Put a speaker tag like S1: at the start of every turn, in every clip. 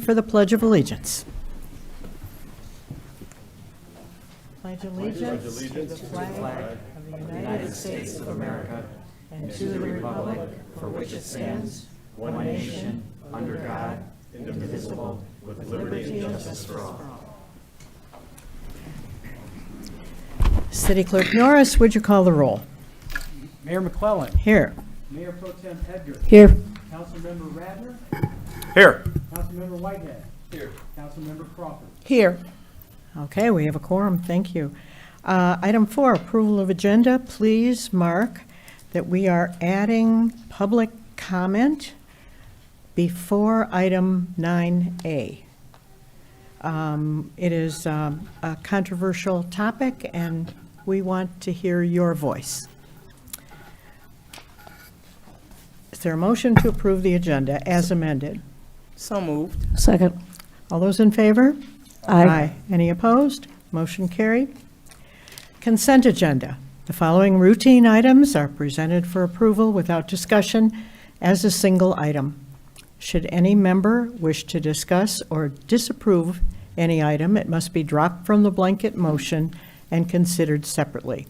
S1: for the Pledge of Allegiance. Pledge allegiance to the flag of the United States of America and to the republic for which it stands, one nation, under God, indivisible, with liberty and justice for all. City Clerk Norris, would you call the roll?
S2: Mayor McClellan.
S1: Here.
S2: Mayor Pro Tem Edgar.
S1: Here.
S2: Councilmember Radner.
S3: Here.
S2: Councilmember Whitehead. Here. Councilmember Crawford.
S1: Here. Okay, we have a quorum. Thank you. Item 4, approval of agenda. Please mark that we are adding public comment before item 9A. It is a controversial topic, and we want to hear your voice. Is there a motion to approve the agenda as amended?
S4: So moved.
S5: Second.
S1: All those in favor?
S5: Aye.
S1: Any opposed? Motion carried. Consent agenda. The following routine items are presented for approval without discussion as a single item. Should any member wish to discuss or disapprove any item, it must be dropped from the blanket motion and considered separately.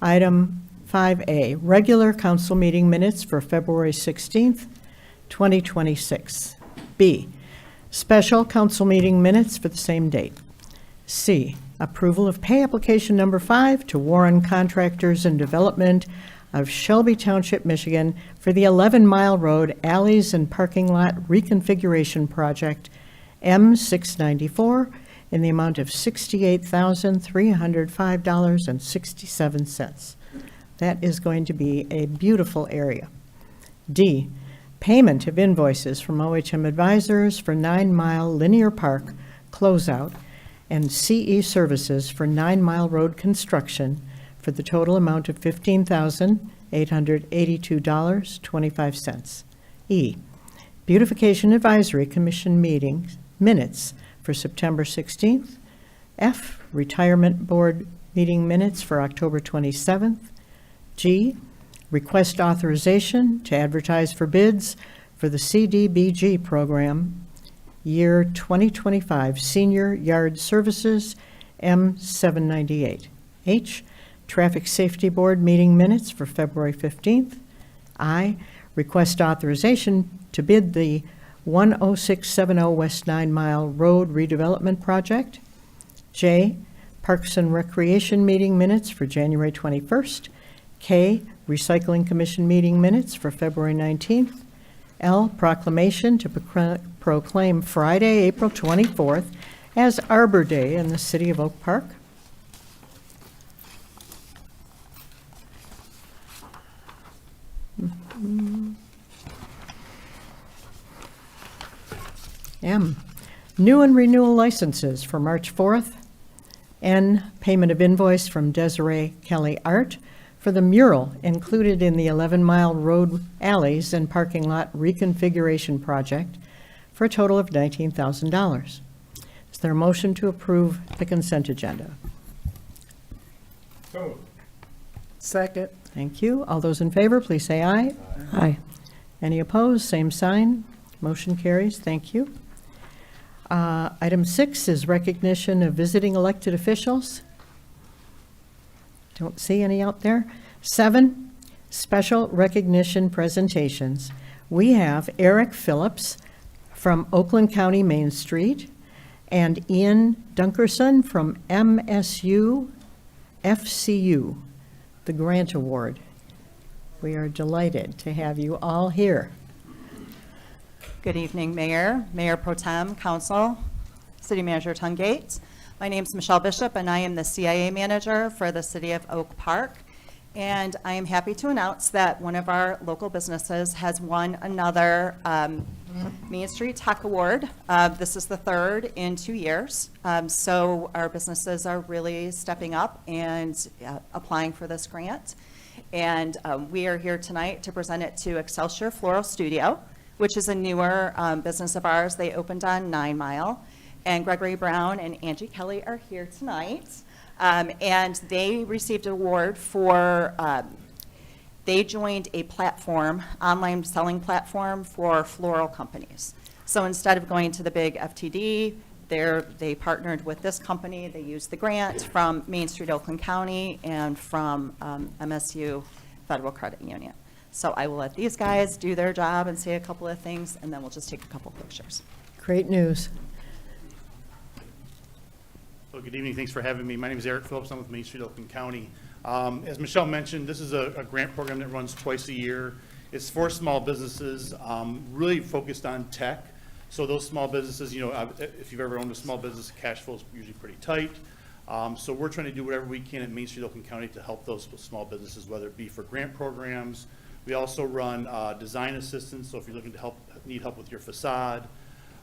S1: Item 5A, regular council meeting minutes for February 16th, 2026. B, special council meeting minutes for the same date. C, approval of pay application number 5 to Warren Contractors and Development of Shelby Township, Michigan for the 11-mile road alleys and parking lot reconfiguration project M694 in the amount of $68,305.67. That is going to be a beautiful area. D, payment of invoices from OHM Advisors for 9-mile linear park closeout and CE Services for 9-mile road construction for the total amount of $15,882.25. E, Beautification Advisory Commission meetings minutes for September 16th. F, Retirement Board meeting minutes for October 27th. G, request authorization to advertise for bids for the CDBG program, year 2025 Senior Yard Services, M798. H, Traffic Safety Board meeting minutes for February 15th. I, request authorization to bid the 10670 West 9-Mile Road redevelopment project. J, Parks and Recreation meeting minutes for January 21st. K, Recycling Commission meeting minutes for February 19th. L, proclamation to proclaim Friday, April 24th as Arbor Day in the City of Oak Park. M, new and renewal licenses for March 4th. N, payment of invoice from Desiree Kelly Art for the mural included in the 11-mile road alleys and parking lot reconfiguration project for a total of $19,000. Is there a motion to approve the consent agenda?
S3: So moved.
S4: Second.
S1: Thank you. All those in favor, please say aye.
S5: Aye.
S1: Any opposed? Same sign. Motion carries. Thank you. Item 6 is recognition of visiting elected officials. Don't see any out there. 7, special recognition presentations. We have Eric Phillips from Oakland County Main Street and Ian Dunkerson from MSU FCU, the Grant Award. We are delighted to have you all here.
S6: Good evening, Mayor, Mayor Pro Tem, Council, City Manager Tungate. My name is Michelle Bishop, and I am the CIA Manager for the City of Oak Park. And I am happy to announce that one of our local businesses has won another Main Street Tech Award. This is the third in 2 years. So our businesses are really stepping up and applying for this grant. And we are here tonight to present it to Excelsior Floral Studio, which is a newer business of ours. They opened on 9 Mile. And Gregory Brown and Angie Kelly are here tonight. And they received an award for, they joined a platform, online selling platform for floral companies. So instead of going to the big FTD, they partnered with this company. They used the grant from Main Street Oakland County and from MSU Federal Credit Union. So I will let these guys do their job and say a couple of things, and then we'll just take a couple pictures.
S1: Great news.
S3: Well, good evening. Thanks for having me. My name is Eric Phillips. I'm with Main Street Oakland County. As Michelle mentioned, this is a grant program that runs twice a year. It's for small businesses, really focused on tech. So those small businesses, you know, if you've ever owned a small business, cash flow is usually pretty tight. So we're trying to do whatever we can at Main Street Oakland County to help those small businesses, whether it be for grant programs. We also run design assistance. So if you're looking to need help with your facade.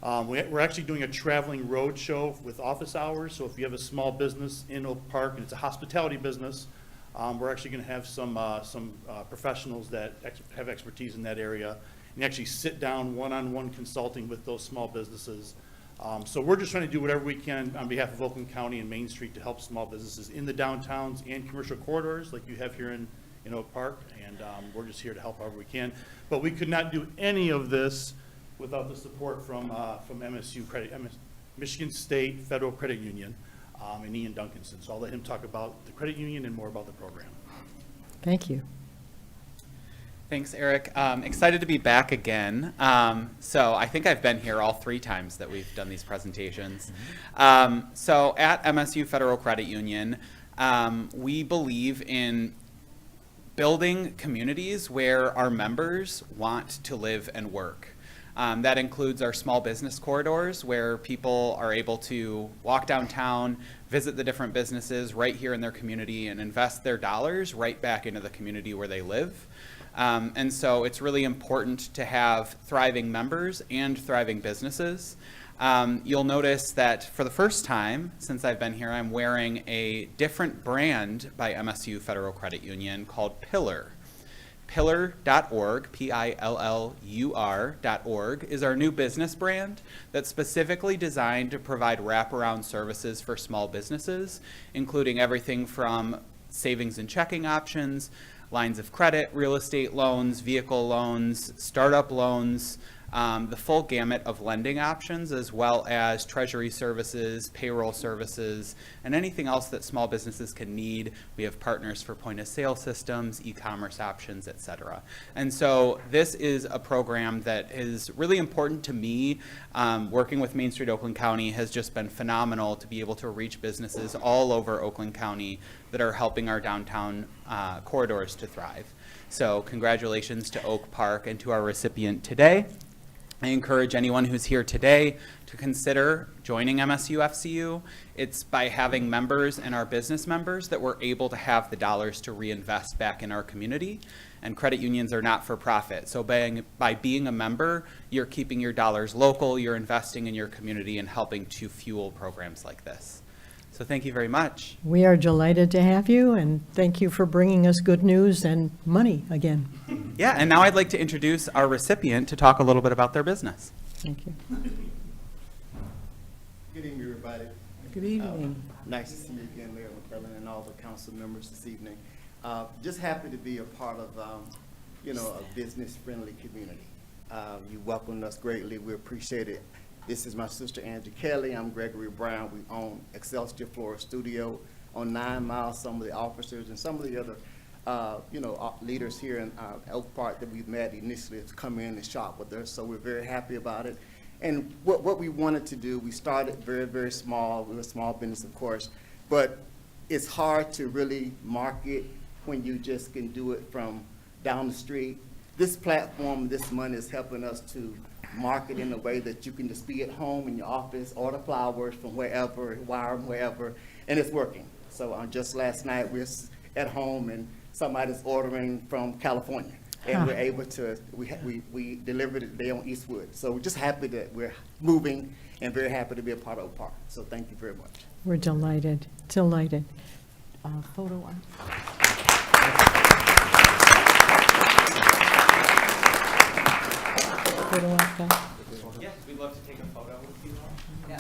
S3: We're actually doing a traveling road show with office hours. So if you have a small business in Oak Park and it's a hospitality business, we're actually going to have some professionals that have expertise in that area and actually sit down one-on-one consulting with those small businesses. So we're just trying to do whatever we can on behalf of Oakland County and Main Street to help small businesses in the downtowns and commercial corridors like you have here in Oak Park. And we're just here to help however we can. But we could not do any of this without the support from MSU Credit, Michigan State Federal Credit Union, and Ian Duncanson. So I'll let him talk about the credit union and more about the program.
S1: Thank you.
S5: Thanks, Eric. Excited to be back again. So I think I've been here all 3 times that we've done these presentations. So at MSU Federal Credit Union, we believe in building communities where our members want to live and work. That includes our small business corridors where people are able to walk downtown, visit the different businesses right here in their community and invest their dollars right back into the community where they live. And so it's really important to have thriving members and thriving businesses. You'll notice that for the first time since I've been here, I'm wearing a different brand by MSU Federal Credit Union called Pillar. Pillar.org, Pillur.org, is our new business brand that's specifically designed to provide wraparound services for small businesses, including everything from savings and checking options, lines of credit, real estate loans, vehicle loans, startup loans, the full gamut of lending options, as well as treasury services, payroll services, and anything else that small businesses can need. We have partners for point of sale systems, e-commerce options, et cetera. And so this is a program that is really important to me. Working with Main Street Oakland County has just been phenomenal to be able to reach businesses all over Oakland County that are helping our downtown corridors to thrive. So congratulations to Oak Park and to our recipient today. I encourage anyone who's here today to consider joining MSU FCU. It's by having members and our business members that we're able to have the dollars to reinvest back in our community. And credit unions are not for profit. So by being a member, you're keeping your dollars local, you're investing in your community and helping to fuel programs like this. So thank you very much.
S1: We are delighted to have you, and thank you for bringing us good news and money again.
S5: Yeah, and now I'd like to introduce our recipient to talk a little bit about their business.
S1: Thank you.
S7: Good evening, everybody.
S4: Good evening.
S7: Nice to see you again, Mayor McClellan, and all the council members this evening. Just happy to be a part of, a business-friendly community. You welcomed us greatly. We appreciate it. This is my sister, Angie Kelly. I'm Gregory Brown. We own Excelsior Florida Studio on 9 Mile. Some of the officers and some of the other, leaders here in Oak Park that we've met initially have come in and shop with us. So we're very happy about it. And what we wanted to do, we started very, very small. We're a small business, of course, but it's hard to really market when you just can do it from down the street. This platform, this money is helping us to market in a way that you can just be at home in your office, order flowers from wherever, wire them wherever, and it's working. So just last night, we're at home and somebody's ordering from California. And we're able to, we delivered it today on Eastwood. So we're just happy that we're moving and very happy to be a part of Oak Park. So thank you very much.
S1: We're delighted, delighted. Photo one. Photo one, guys.
S5: Yes, we'd love to take a photo with you all.
S6: Yeah.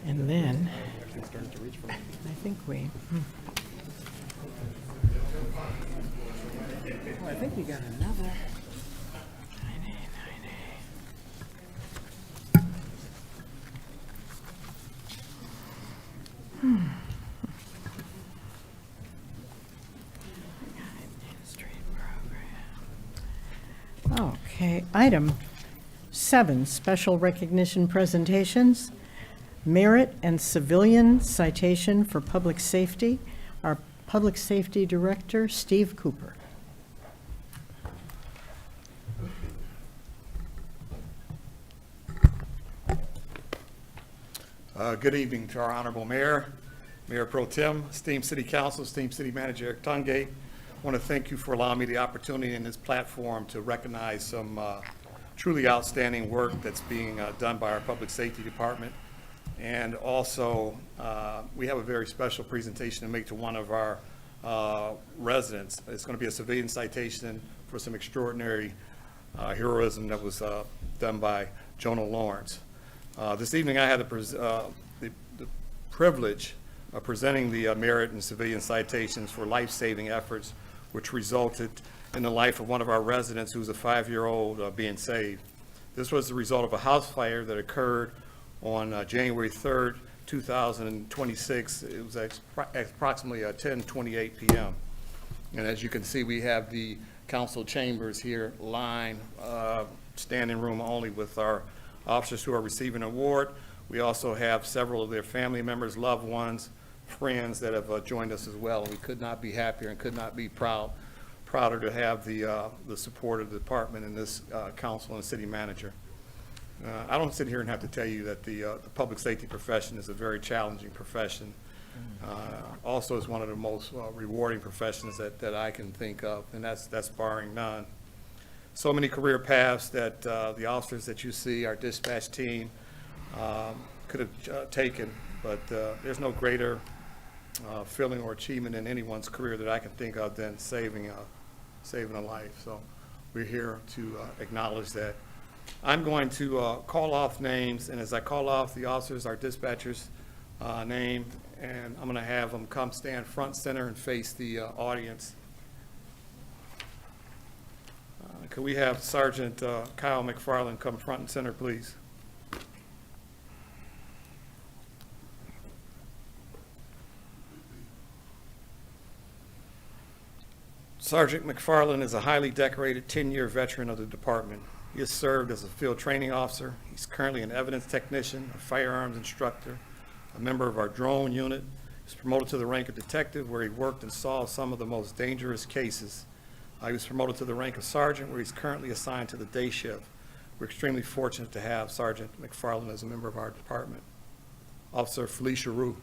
S1: And then, I think we,
S4: I think we got another.
S1: okay, item 7, special recognition presentations, merit and civilian citation for public safety. Our Public Safety Director, Steve Cooper.
S8: Good evening to our Honorable Mayor, Mayor Pro Tem, esteemed City Council, esteemed City Manager Eric Tungate. I want to thank you for allowing me the opportunity in this platform to recognize some truly outstanding work that's being done by our Public Safety Department. And also, we have a very special presentation to make to one of our residents. It's going to be a civilian citation for some extraordinary heroism that was done by Jonah Lawrence. This evening, I had the privilege of presenting the merit and civilian citations for life-saving efforts, which resulted in the life of one of our residents who was a 5-year-old being saved. This was the result of a house fire that occurred on January 3rd, 2026. It was approximately 10:28 p.m. And as you can see, we have the council chambers here lined, standing room only with our officers who are receiving an award. We also have several of their family members, loved ones, friends that have joined us as well. And we could not be happier and could not be prouder to have the support of the department and this council and city manager. I don't sit here and have to tell you that the public safety profession is a very challenging profession. Also, is one of the most rewarding professions that I can think of, and that's barring none. So many career paths that the officers that you see, our dispatch team, could have taken, but there's no greater feeling or achievement in anyone's career that I can think of than saving a life. So we're here to acknowledge that. I'm going to call off names, and as I call off the officers, our dispatchers' name, and I'm going to have them come stand front center and face the audience. Could we have Sergeant Kyle McFarland come front and center, please? Sergeant McFarland is a highly decorated 10-year veteran of the department. He has served as a field training officer. He's currently an evidence technician, a firearms instructor, a member of our drone unit. He's promoted to the rank of detective, where he worked and solved some of the most dangerous cases. He was promoted to the rank of sergeant, where he's currently assigned to the day shift. We're extremely fortunate to have Sergeant McFarland as a member of our department. Officer Felicia Rue.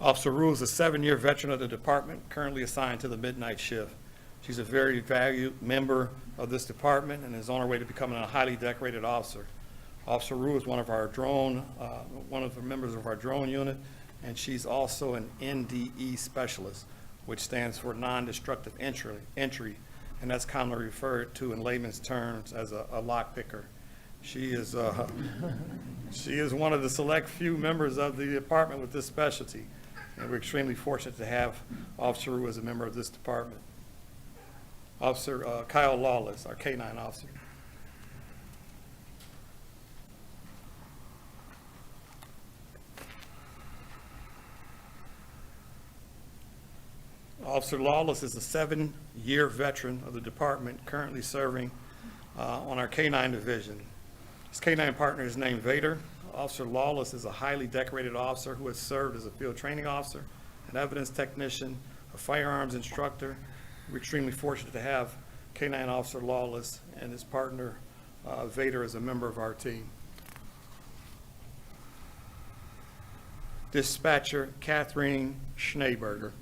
S8: Officer Rue is a 7-year veteran of the department, currently assigned to the midnight shift. She's a very valued member of this department and is on her way to becoming a highly decorated officer. Officer Rue is one of the members of our drone unit, and she's also an NDE specialist, which stands for non-destructive entry, and that's commonly referred to in layman's terms as a lock picker. She is one of the select few members of the department with this specialty, and we're extremely fortunate to have Officer Rue as a member of this department. Officer Kyle Lawless, our K-9 officer. Officer Lawless is a 7-year veteran of the department, currently serving on our K-9 division. His K-9 partner is named Vader. Officer Lawless is a highly decorated officer who has served as a field training officer, an evidence technician, a firearms instructor. We're extremely fortunate to have K-9 Officer Lawless and his partner Vader as a member of our team. Dispatcher Catherine Schneeberger.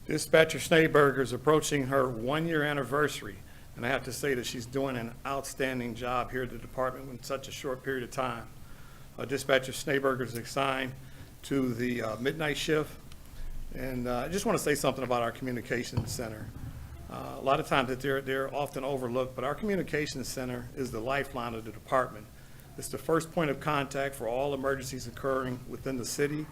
S8: Dispatcher Schneeberger is approaching her one-year anniversary, and I have to say that she's doing an outstanding job here at the department in such a short period of time. Dispatcher Schneeberger is assigned to the midnight shift, and I just want to say something about our communications center. A lot of times that they're often overlooked, but our communications center is the lifeline of the department. It's the first point of contact for all emergencies occurring within the city,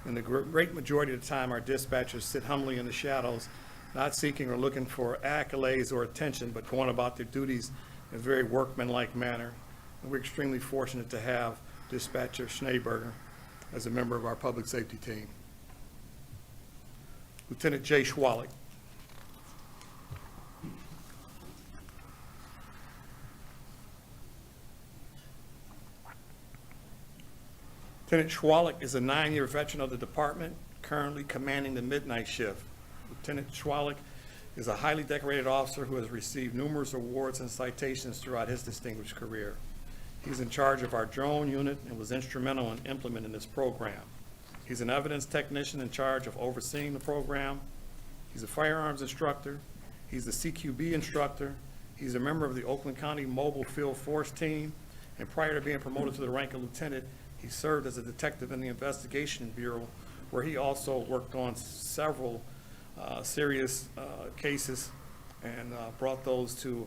S8: and the great majority of the time our dispatchers sit humbly in the shadows, not seeking or looking for accolades or attention, but going about their duties in a very workmanlike manner. And we're extremely fortunate to have Dispatcher Schneeberger as a member of our public safety team. Lieutenant Jay Schwalik. Lieutenant Schwalik is a 9-year veteran of the department, currently commanding the midnight shift. Lieutenant Schwalik is a highly decorated officer who has received numerous awards and citations throughout his distinguished career. He's in charge of our drone unit and was instrumental in implementing this program. He's an evidence technician in charge of overseeing the program. He's a firearms instructor. He's a CQB instructor. He's a member of the Oakland County Mobile Field Force Team. And prior to being promoted to the rank of lieutenant, he served as a detective in the Investigation Bureau, where he also worked on several serious cases and brought those to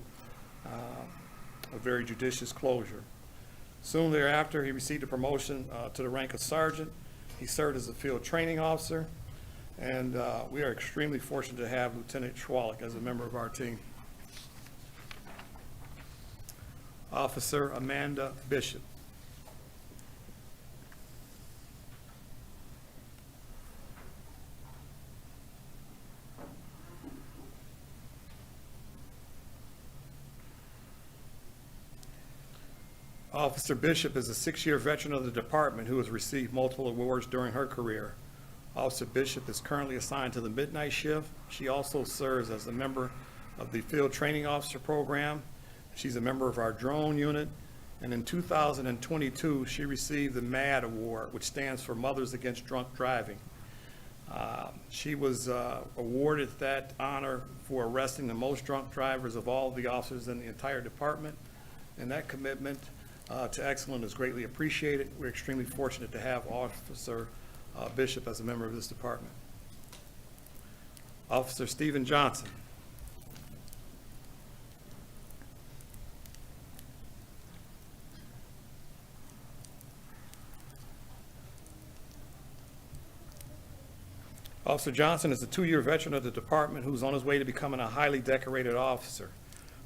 S8: a very judicious closure. Soon thereafter, he received a promotion to the rank of sergeant. He served as a field training officer, and we are extremely fortunate to have Lieutenant Schwalik as a member of our team. Officer Amanda Bishop. Officer Bishop is a 6-year veteran of the department who has received multiple awards during her career. Officer Bishop is currently assigned to the midnight shift. She also serves as a member of the Field Training Officer Program. She's a member of our drone unit. And in 2022, she received the MAD Award, which stands for Mothers Against Drunk Driving. She was awarded that honor for arresting the most drunk drivers of all the officers in the entire department. And that commitment to excellence is greatly appreciated. We're extremely fortunate to have Officer Bishop as a member of this department. Officer Stephen Johnson. Officer Johnson is a 2-year veteran of the department who's on his way to becoming a highly decorated officer.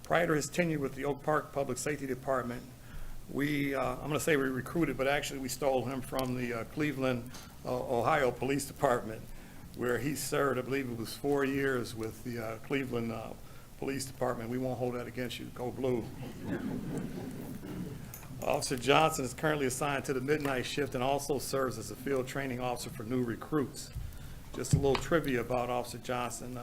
S8: Prior to his tenure with the Oak Park Public Safety Department, I'm going to say we recruited, but actually we stole him from the Cleveland, Ohio Police Department, where he served, I believe it was 4 years with the Cleveland Police Department. We won't hold that against you. Go blue. Officer Johnson is currently assigned to the midnight shift and also serves as a field training officer for new recruits. Just a little trivia about Officer Johnson.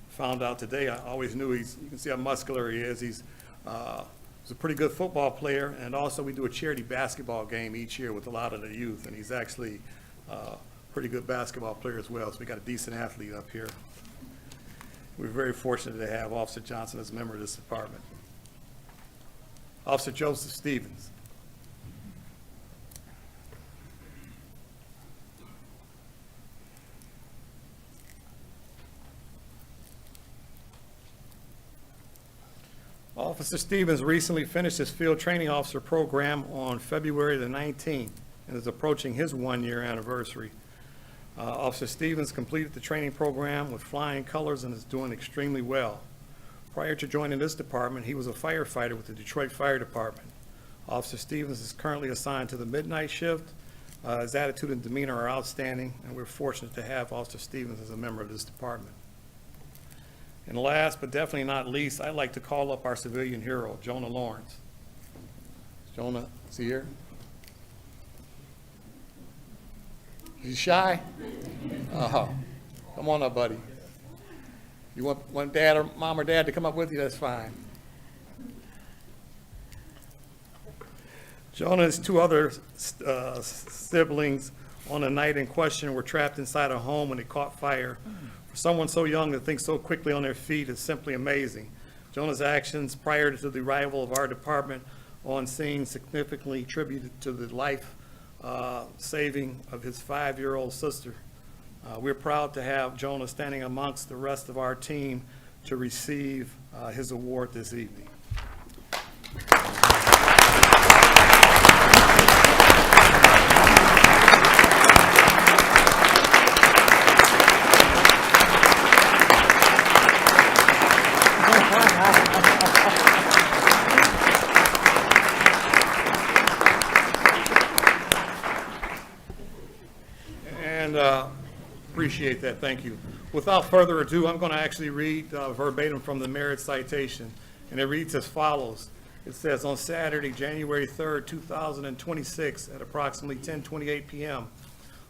S8: Found out today, I always knew you can see how muscular he is. He's a pretty good football player, and also we do a charity basketball game each year with a lot of the youth, and he's actually a pretty good basketball player as well, so we got a decent athlete up here. We're very fortunate to have Officer Johnson as a member of this department. Officer Joseph Stevens. Officer Stevens recently finished his field training officer program on February the 19th and is approaching his 1-year anniversary. Officer Stevens completed the training program with flying colors and is doing extremely well. Prior to joining this department, he was a firefighter with the Detroit Fire Department. Officer Stevens is currently assigned to the midnight shift. His attitude and demeanor are outstanding, and we're fortunate to have Officer Stevens as a member of this department. And last, but definitely not least, I'd like to call up our civilian hero, Jonah Lawrence. Jonah, is he here? Is he shy? Oh, come on up, buddy. You want dad or mom or dad to come up with you, that's fine. Jonah's 2 other siblings on the night in question were trapped inside a home when it caught fire. For Someone so young to think so quickly on their feet is simply amazing. Jonah's actions prior to the arrival of our department on scene significantly attributed to the life saving of his 5-year-old sister. We're proud to have Jonah standing amongst the rest of our team to receive his award this evening. And appreciate that, thank you. Without further ado, I'm going to actually read verbatim from the merit citation, and it reads as follows. It says, on Saturday, January 3rd, 2026, at approximately 10:28 p.m.,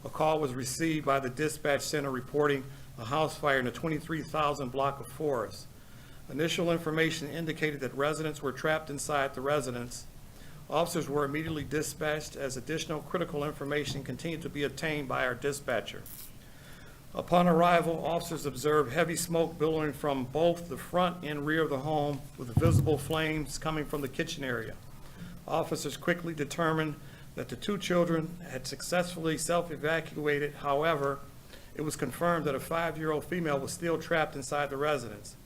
S8: a call was received by the dispatch center reporting a house fire in the 23,000 block of Forest. Initial information indicated that residents were trapped inside the residence. Officers were immediately dispatched as additional critical information continued to be obtained by our dispatcher. Upon arrival, officers observed heavy smoke billowing from both the front and rear of the home with visible flames coming from the kitchen area. Officers quickly determined that the 2 children had successfully self-evacuated. However, it was confirmed that a 5-year-old female was still trapped inside the residence.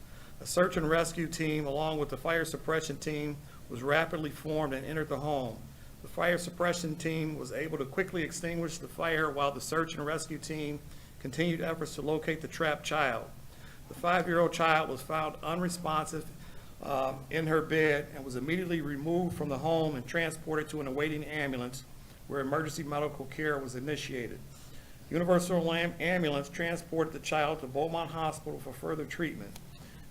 S8: A search and rescue team, along with the fire suppression team, was rapidly formed and entered the home. The fire suppression team was able to quickly extinguish the fire while the search and rescue team continued efforts to locate the trapped child. The 5-year-old child was found unresponsive in her bed and was immediately removed from the home and transported to an awaiting ambulance where emergency medical care was initiated. Universal Ambulance transported the child to Beaumont Hospital for further treatment.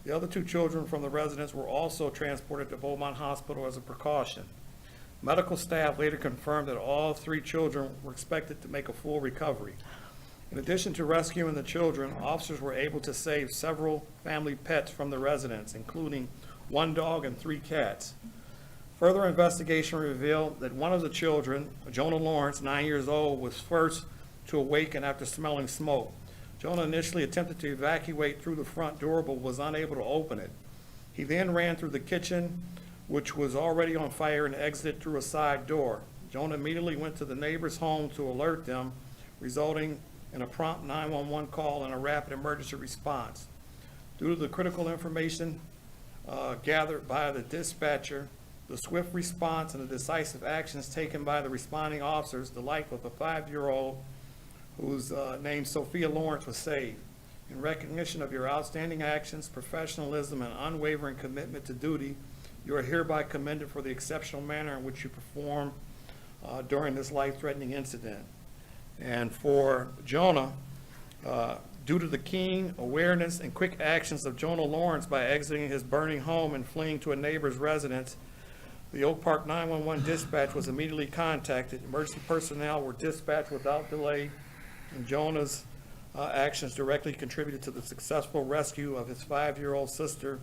S8: The other 2 children from the residence were also transported to Beaumont Hospital as a precaution. Medical staff later confirmed that all 3 children were expected to make a full recovery. In addition to rescuing the children, officers were able to save several family pets from the residence, including 1 dog and 3 cats. Further investigation revealed that one of the children, Jonah Lawrence, 9 years old, was first to awaken after smelling smoke. Jonah initially attempted to evacuate through the front door but was unable to open it. He then ran through the kitchen, which was already on fire, and exited through a side door. Jonah immediately went to the neighbor's home to alert them, resulting in a prompt 911 call and a rapid emergency response. Due to the critical information gathered by the dispatcher, the swift response and the decisive actions taken by the responding officers, the life of a 5-year-old whose name Sophia Lawrence was saved. In recognition of your outstanding actions, professionalism, and unwavering commitment to duty, you are hereby commended for the exceptional manner in which you performed during this life-threatening incident. And for Jonah, due to the keen awareness and quick actions of Jonah Lawrence by exiting his burning home and fleeing to a neighbor's residence, the Oak Park 911 dispatch was immediately contacted. Emergency personnel were dispatched without delay, and Jonah's actions directly contributed to the successful rescue of his 5-year-old sister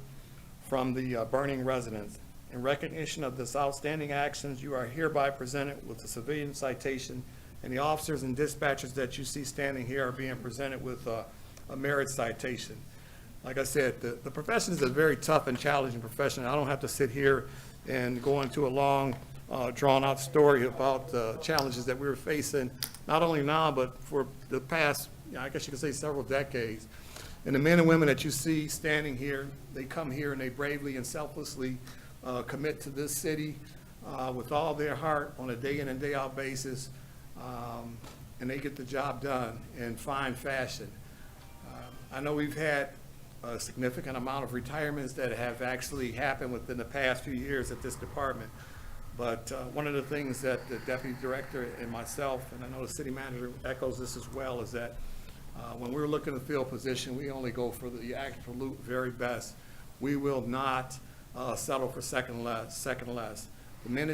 S8: from the burning residence. In recognition of this outstanding actions, you are hereby presented with a civilian citation, and the officers and dispatchers that you see standing here are being presented with a merit citation. Like I said, the profession is a very tough and challenging profession. I don't have to sit here and go into a long, drawn-out story about the challenges that we were facing, not only now, but for the past, I guess you could say, several decades. And the men and women that you see standing here, they come here and they bravely and selflessly commit to this city with all their heart on a day-in and day-out basis, and they get the job done in fine fashion. I know we've had a significant amount of retirements that have actually happened within the past few years at this department. But one of the things that the deputy director and myself, and I know the city manager echoes this as well, is that when we're looking to fill a position, we only go for the absolute very best. We will not settle for second less. The men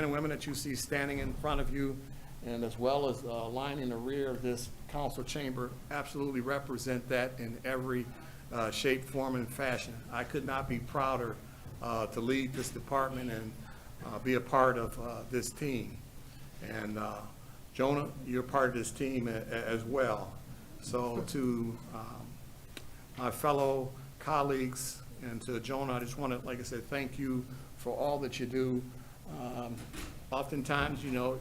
S8: and women that you see standing in front of you, and as well as lining the rear of this council chamber, absolutely represent that in every shape, form, and fashion. I could not be prouder to lead this department and be a part of this team. And Jonah, you're part of this team as well. So to my fellow colleagues, and to Jonah, I just want to, like I said, thank you for all that you do. Oftentimes, you know,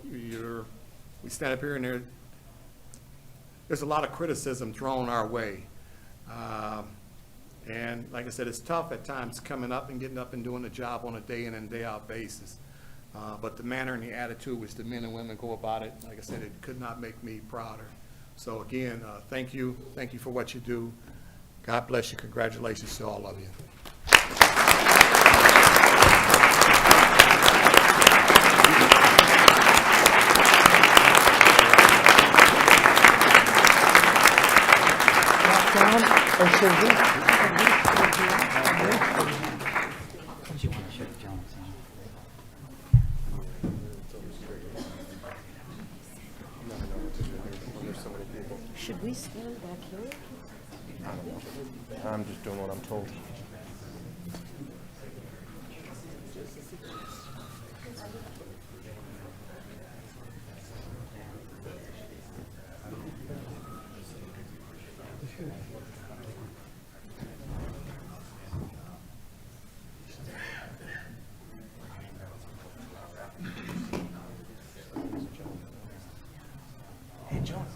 S8: we stand up here and there's a lot of criticism thrown our way. And like I said, it's tough at times coming up and getting up and doing the job on a day in and day out basis. But the manner and the attitude which the men and women go about it, like I said, it could not make me prouder. So again, thank you. Thank you for what you do. God bless you. Congratulations to all of you.
S1: John, or should we? Should we stand back here?
S9: I'm just doing what I'm told. Hey, John.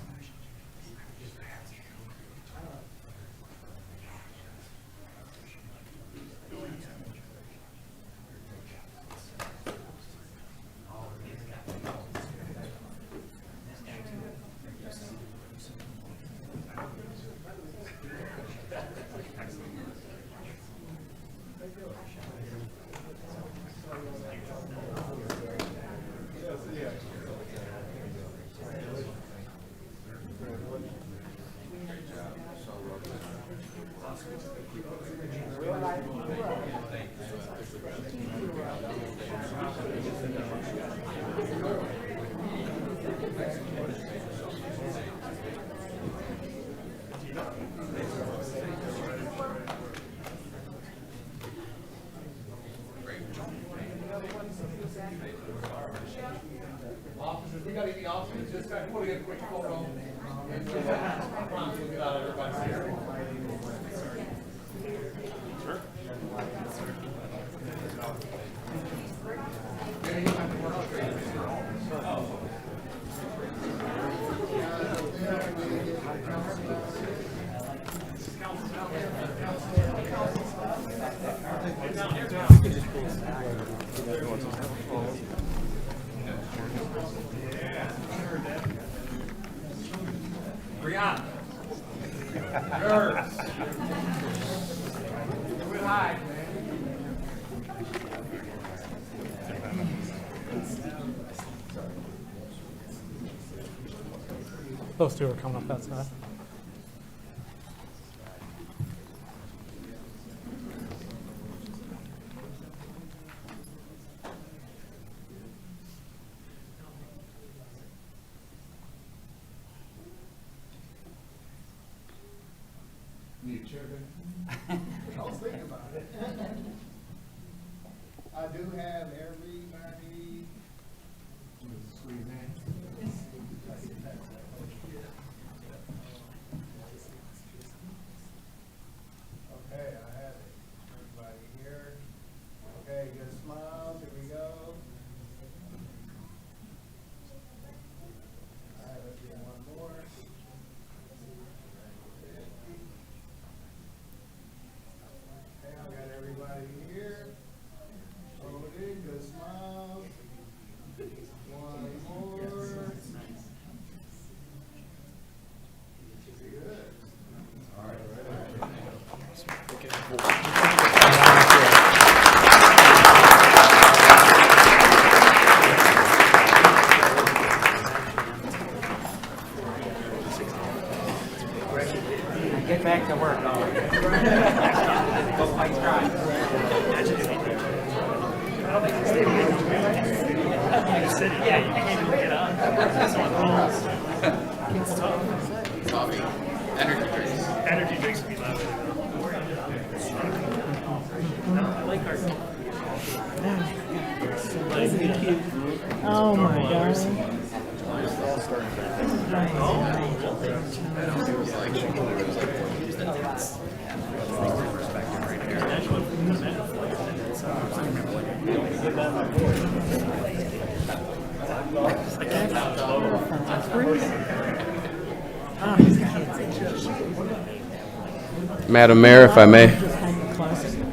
S8: Officers, we got any officers this guy? Want to get a quick photo? I promise we'll get out of everybody's here. Sure. Brianna. Yours. Good high,
S2: Those two are coming up that side.
S8: Need a chair there? I was thinking about it. I do have everybody. Squeeze in. Okay, I have it. Everybody here. Okay, good smiles. Here we go. I have it here. One more. Okay, I got everybody here. Loaded, good smiles. One more. Good. All right.
S2: Get back to work. Go fight crime. Yeah, you can't even get up. That's on rolls. It's tough.
S5: Coffee, energy drinks.
S2: Energy drinks would be loud. I like our.
S1: Oh, my darling.
S9: Madam Mayor, if I may.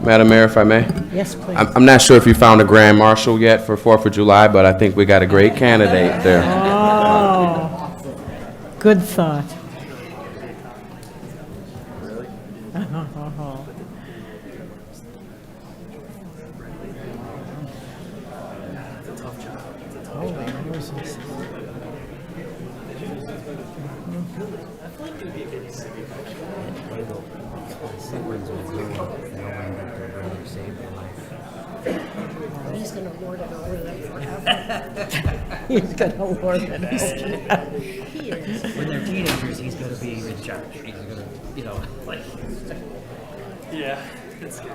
S9: Madam Mayor, if I may.
S1: Yes, please.
S9: I'm not sure if you found a grand marshal yet for 4th of July, but I think we got a great candidate there.
S1: Oh, good thought.
S10: He's gonna lord it over them forever.
S1: He's going to lord it.
S10: He is.
S2: When they're teenagers, he's gonna be in charge. He's gonna, you know, like. Yeah, it's good.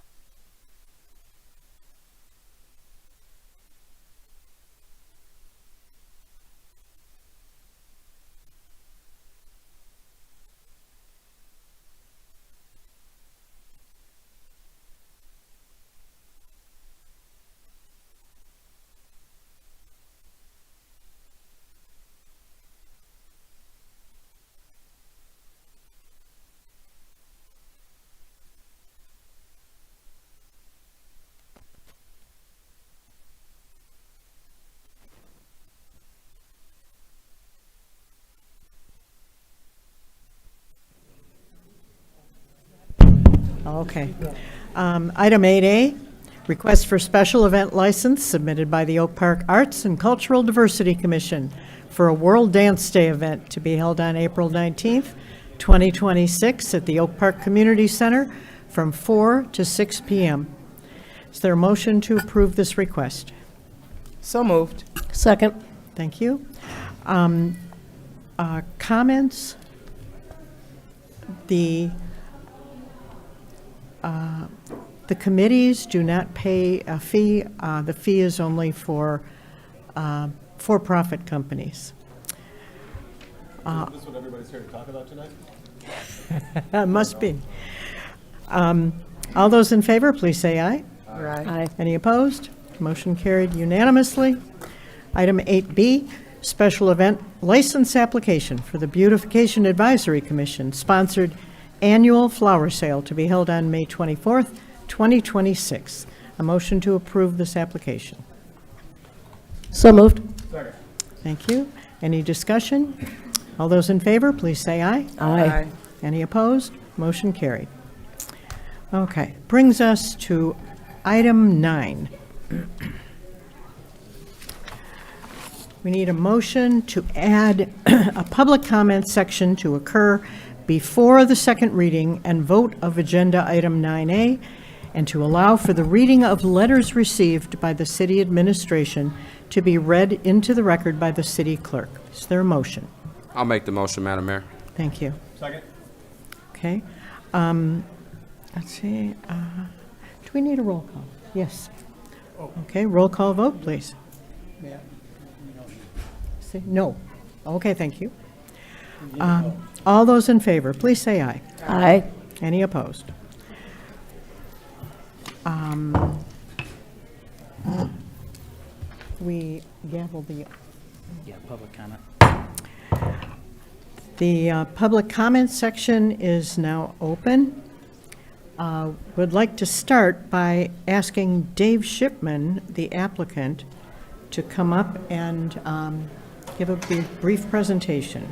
S1: Okay. Item 8A, request for special event license submitted by the Oak Park Arts and Cultural Diversity Commission for a World Dance Day event to be held on April 19th, 2026 at the Oak Park Community Center from 4 to 6 p.m. Is there a motion to approve this request?
S4: So moved.
S10: Second.
S1: Thank you. Comments? The committees do not pay a fee. The fee is only for for-profit companies.
S11: Is this what everybody's here to talk about tonight?
S1: Must be. All those in favor, please say aye.
S4: Aye.
S1: Any opposed? Motion carried unanimously. Item 8B, special event license application for the Beautification Advisory Commission, sponsored annual flower sale to be held on May 24th, 2026. A motion to approve this application.
S10: So moved.
S11: Second.
S1: Thank you. Any discussion? All those in favor, please say aye.
S4: Aye.
S1: Any opposed? Motion carried. Okay, brings us to item 9. We need a motion to add a public comment section to occur before the second reading and vote of agenda item 9A, and to allow for the reading of letters received by the city administration to be read into the record by the city clerk. Is there a motion?
S9: I'll make the motion, Madam Mayor.
S1: Thank you.
S11: Second.
S1: Okay. Let's see. Do we need a roll call? Yes. Okay, roll call vote, please. Say no. Okay, thank you. All those in favor, please say aye.
S10: Aye.
S1: Any opposed? We gavel the
S2: Yeah, public comment.
S1: The public comment section is now open. Would like to start by asking Dave Shipman, the applicant, to come up and give a brief presentation.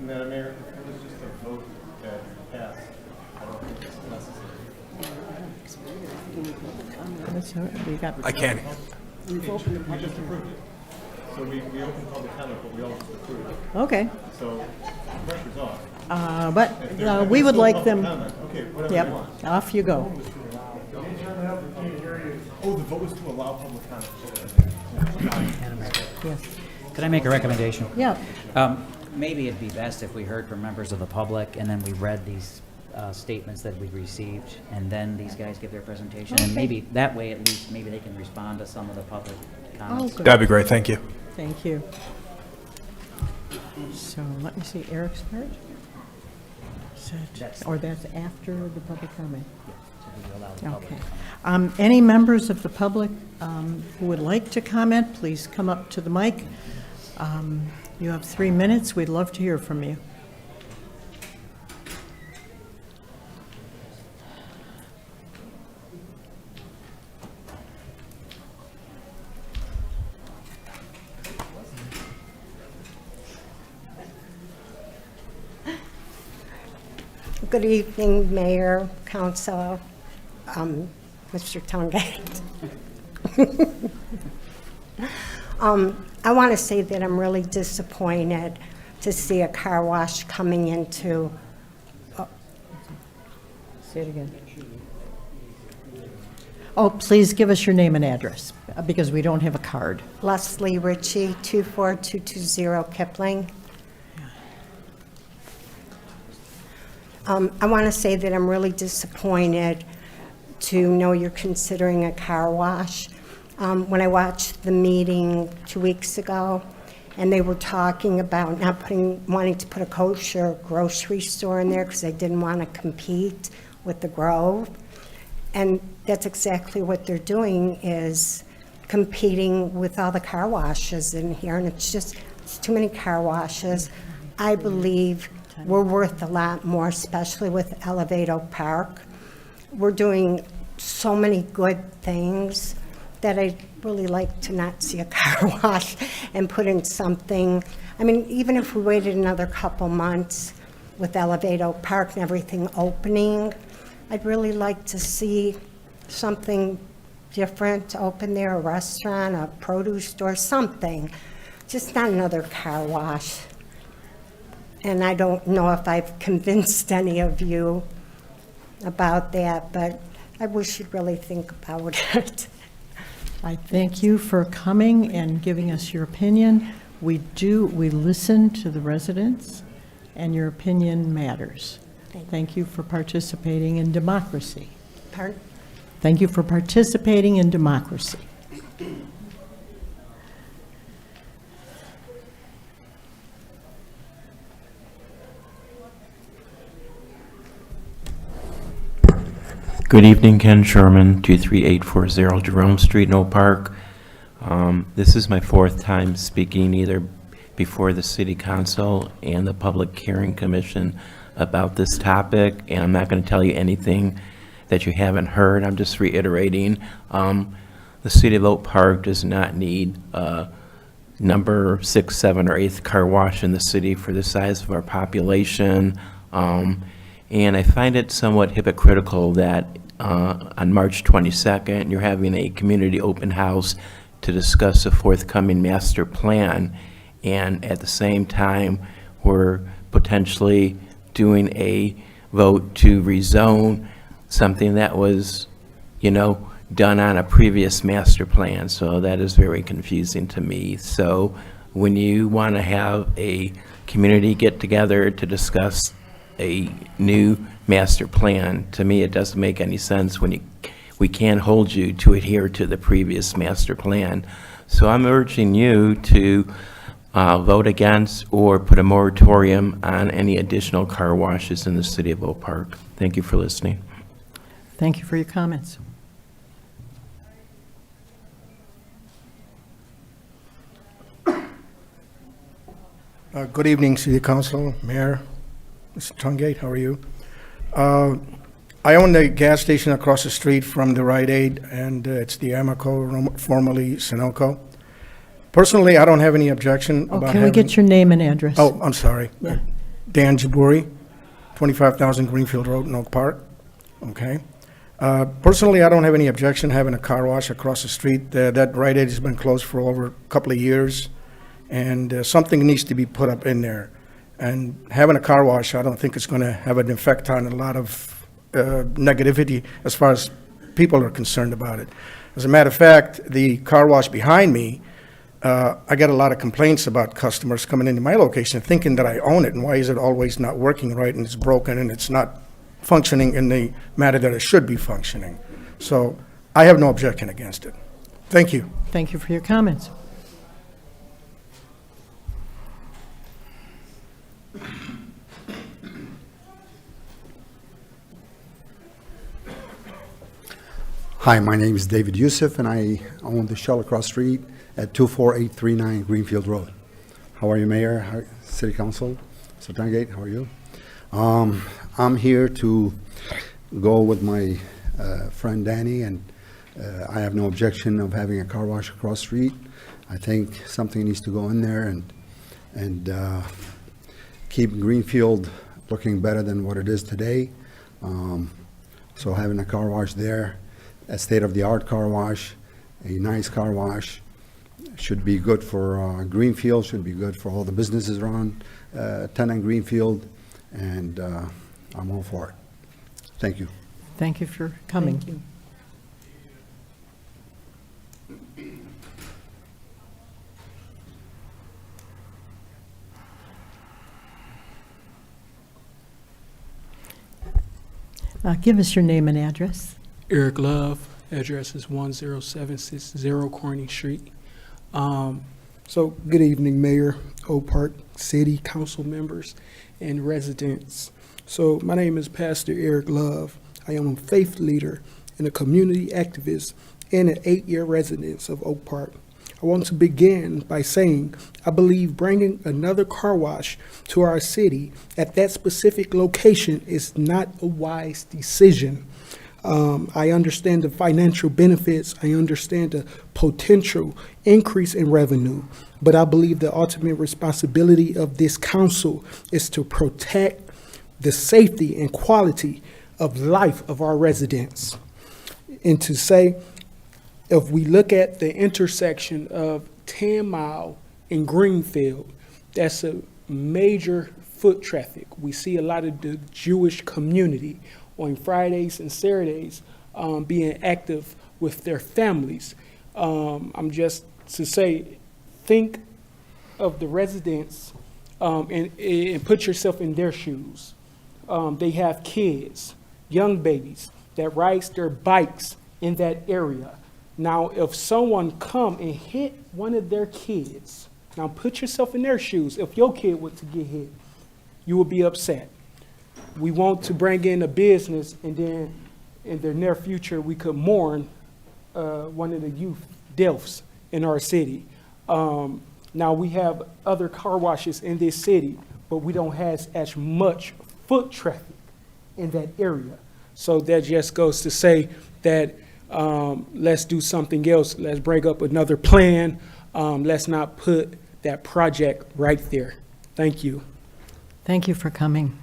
S11: Madam Mayor, if it was just a vote that passed, I don't think it's necessary.
S1: I
S11: can't. We just approved it. So we opened public comment, but we also approved it.
S1: Okay,
S11: So pressure's off.
S1: but we would like them,
S11: Comment. Okay, whatever
S1: yep,
S11: you want.
S1: off you go.
S11: Oh, the vote was to allow public comment.
S1: Yes.
S12: Could I make a recommendation?
S1: Yeah,
S12: Maybe it'd be best if we heard from members of the public, and then we read these statements that we received, and then these guys give their presentation. And
S1: Okay.
S12: maybe, that way, at least, maybe they can respond to some of the public comments.
S1: good.
S11: That'd be great, thank you.
S1: Thank you. So let me see Eric's part. Or that's after the public comment?
S12: So we allow the public
S1: Okay.
S12: to comment.
S1: Any members of the public who would like to comment, please come up to the mic. You have 3 minutes. We'd love to hear from you.
S10: Good evening, Mayor, Council, Mr. Tungate. I want to say that I'm really disappointed to see a car wash coming into,
S1: Say it again. Oh, please give us your name and address, because we don't have a card.
S10: Leslie Ritchie, 24220 Kipling. I want to say that I'm really disappointed to know you're considering a car wash. When I watched the meeting 2 weeks ago, and they were talking about wanting to put a kosher grocery store in there because they didn't want to compete with the Grove. And that's exactly what they're doing, is competing with all the car washes in here, and it's too many car washes. I believe we're worth a lot more, especially with Elevate Oak Park. We're doing so many good things that I'd really like to not see a car wash and put in something. I mean, even if we waited another couple months with Elevate Oak Park and everything opening, I'd really like to see something different open there, a restaurant, a produce store, something. Just not another car wash. And I don't know if I've convinced any of you about that, but I wish you'd really think about it.
S1: I thank you for coming and giving us your opinion. We listen to the residents, and your opinion matters. Thank you for participating in democracy.
S10: Pardon?
S1: Thank you for participating in democracy.
S9: Good evening, Ken Sherman, 23840 Jerome Street, in Oak Park. This is my 4th time speaking either before the City Council and the Public Hearing Commission about this topic, and I'm not going to tell you anything that you haven't heard. I'm just reiterating. The City of Oak Park does not need number 6, 7, or 8th car wash in the city for the size of our population. And I find it somewhat hypocritical that on March 22nd, you're having a community open house to discuss a forthcoming master plan, and at the same time, we're potentially doing a vote to rezone something that was, done on a previous master plan. So that is very confusing to me. So when you want to have a community get together to discuss a new master plan, to me it doesn't make any sense when we can't hold you to adhere to the previous master plan. So I'm urging you to vote against or put a moratorium on any additional car washes in the City of Oak Park. Thank you for listening.
S1: Thank you for your comments.
S13: Good evening, City Council, Mayor, Mr. Tungate, how are you? I own the gas station across the street from the Rite Aid, and it's the Amoco, formerly Sunoco. Personally, I don't have any objection about having...
S1: Can we get your name and address?
S13: Oh, I'm sorry.
S1: Yeah.
S13: Dan Jabouri, 25,000 Greenfield Road in Oak Park. Okay. Personally, I don't have any objection having a car wash across the street. That Rite Aid has been closed for over a couple of years, and something needs to be put up in there. And having a car wash, I don't think it's going to have an effect on a lot of negativity as far as people are concerned about it. As a matter of fact, the car wash behind me, I get a lot of complaints about customers coming into my location thinking that I own it, and why is it always not working right, and it's broken, and it's not functioning in the manner that it should be functioning. So I have no objection against it. Thank you.
S1: Thank you for your comments.
S14: Hi, my name is David Youssef, and I own the Shell across the street at 24839 Greenfield Road. How are you, Mayor, City Council? Mr. Tungate, how are you? I'm here to go with my friend Danny, and I have no objection of having a car wash across the street. I think something needs to go in there and keep Greenfield looking better than what it is today. So having a car wash there, a state-of-the-art car wash, a nice car wash, should be good for Greenfield, should be good for all the businesses around 10 and Greenfield, and I'm all for it. Thank you.
S1: Thank you for coming.
S4: Thank you.
S1: Give us your name and address.
S15: Eric Love, address is 10760 Corning Street. So, good evening, Mayor, Oak Park City Council members, and residents. So, my name is Pastor Eric Love. I am a faith leader and a community activist and an 8-year resident of Oak Park. I want to begin by saying I believe bringing another car wash to our city at that specific location is not a wise decision. I understand the financial benefits. I understand the potential increase in revenue. But I believe the ultimate responsibility of this council is to protect the safety and quality of life of our residents. And to say, if we look at the intersection of 10 Mile and Greenfield, that's a major foot traffic. We see a lot of the Jewish community on Fridays and Saturdays being active with their families. I'm just to say, think of the residents and put yourself in their shoes. They have kids, young babies that rides their bikes in that area. Now, if someone come and hit one of their kids, now put yourself in their shoes. If your kid were to get hit, you would be upset. We want to bring in a business, and then in the near future, we could mourn one of the youth deaths in our city. Now, we have other car washes in this city, but we don't have as much foot traffic in that area. So that just goes to say that let's do something else. Let's bring up another plan. Let's not put that project right there. Thank you.
S1: Thank you for coming.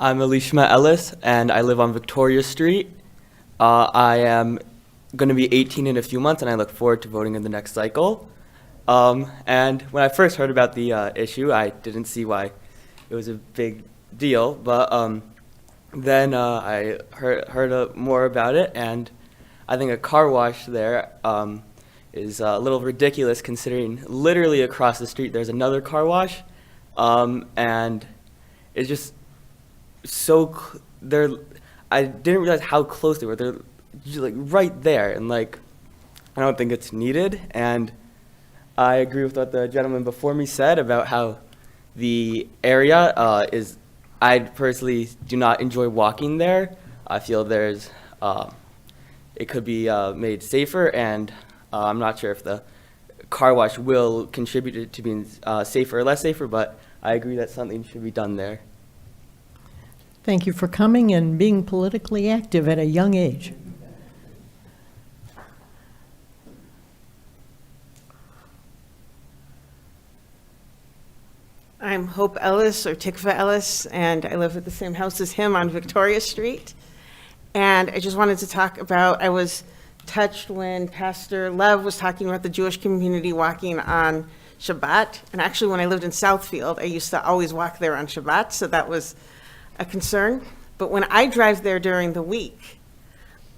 S16: I'm Elishma Ellis, and I live on Victoria Street. I am going to be 18 in a few months, and I look forward to voting in the next cycle. And when I first heard about the issue, I didn't see why it was a big deal, but then I heard more about it, and I think a car wash there is a little ridiculous, considering literally across the street there's another car wash, and it's just I didn't realize how close they were. They're like right there, and like I don't think it's needed. And I agree with what the gentleman before me said about how the area is. I personally do not enjoy walking there. I feel there's it could be made safer, and I'm not sure if the car wash will contribute to being safer or less safer, but I agree that something should be done there.
S1: Thank you for coming and being politically active at a young age.
S17: I'm Hope Ellis, or Tikva Ellis, and I live at the same house as him on Victoria Street. And I just wanted to talk about, I was touched when Pastor Lev was talking about the Jewish community walking on Shabbat. And actually, when I lived in Southfield, I used to always walk there on Shabbat, so that was a concern. But when I drive there during the week,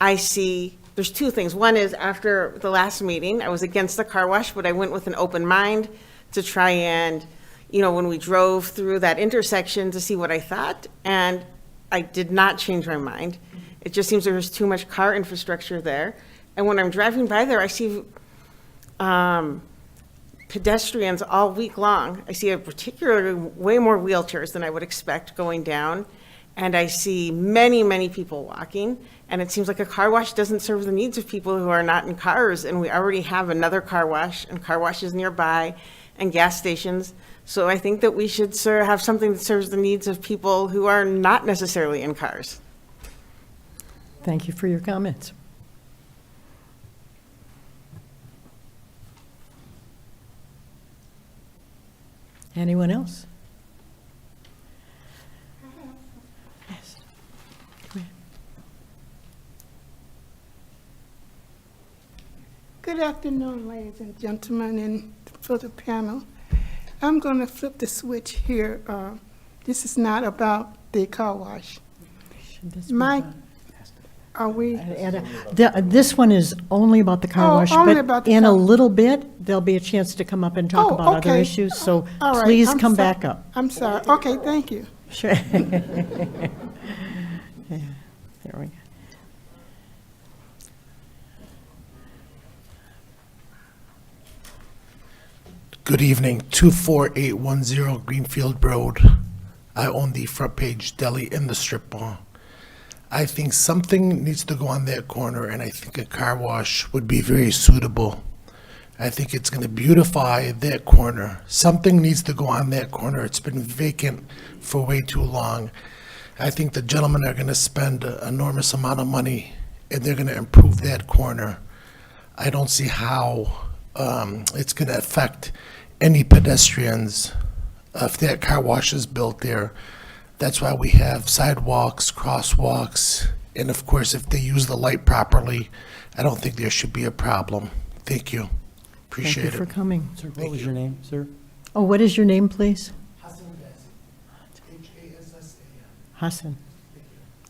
S17: I see there's two things. One is, after the last meeting, I was against the car wash, but I went with an open mind to try and, you know, when we drove through that intersection, to see what I thought, and I did not change my mind. It just seems there's too much car infrastructure there. And when I'm driving by there, I see pedestrians all week long. I see particularly way more wheelchairs than I would expect going down, and I see many, many people walking, and it seems like a car wash doesn't serve the needs of people who are not in cars, and we already have another car wash, and car washes nearby, and gas stations. So I think that we should have something that serves the needs of people who are not necessarily in cars.
S1: Thank you for your comments. Anyone else? Yes. Go ahead.
S18: Good afternoon, ladies and gentlemen, and for the panel. I'm going to flip the switch here. This is not about the car wash. Are we?
S1: This one is only about the car wash,
S18: only
S1: but
S18: about the
S1: in a
S18: car-
S1: little bit, there'll be a chance to come up and talk about other
S18: okay.
S1: issues, so
S18: All right,
S1: please
S18: I'm
S1: come
S18: so-
S1: back up.
S18: I'm sorry. Okay, thank you.
S1: Sure. Yeah, there we go.
S19: Good evening, 24810 Greenfield Road. I own the Front Page Deli in the strip mall. I think something needs to go on that corner, and I think a car wash would be very suitable. I think it's going to beautify that corner. Something needs to go on that corner. It's been vacant for way too long. I think the gentlemen are going to spend an enormous amount of money, and they're going to improve that corner. I don't see how it's going to affect any pedestrians if that car wash is built there. That's why we have sidewalks, crosswalks, and of course, if they use the light properly, I don't think there should be a problem. Thank you. Appreciate
S1: Thank you
S19: it.
S1: for coming.
S2: Sir, what was your name, sir?
S1: Oh, what is your name, please?
S19: Hassan Bassi, Hassan.
S1: Hassan.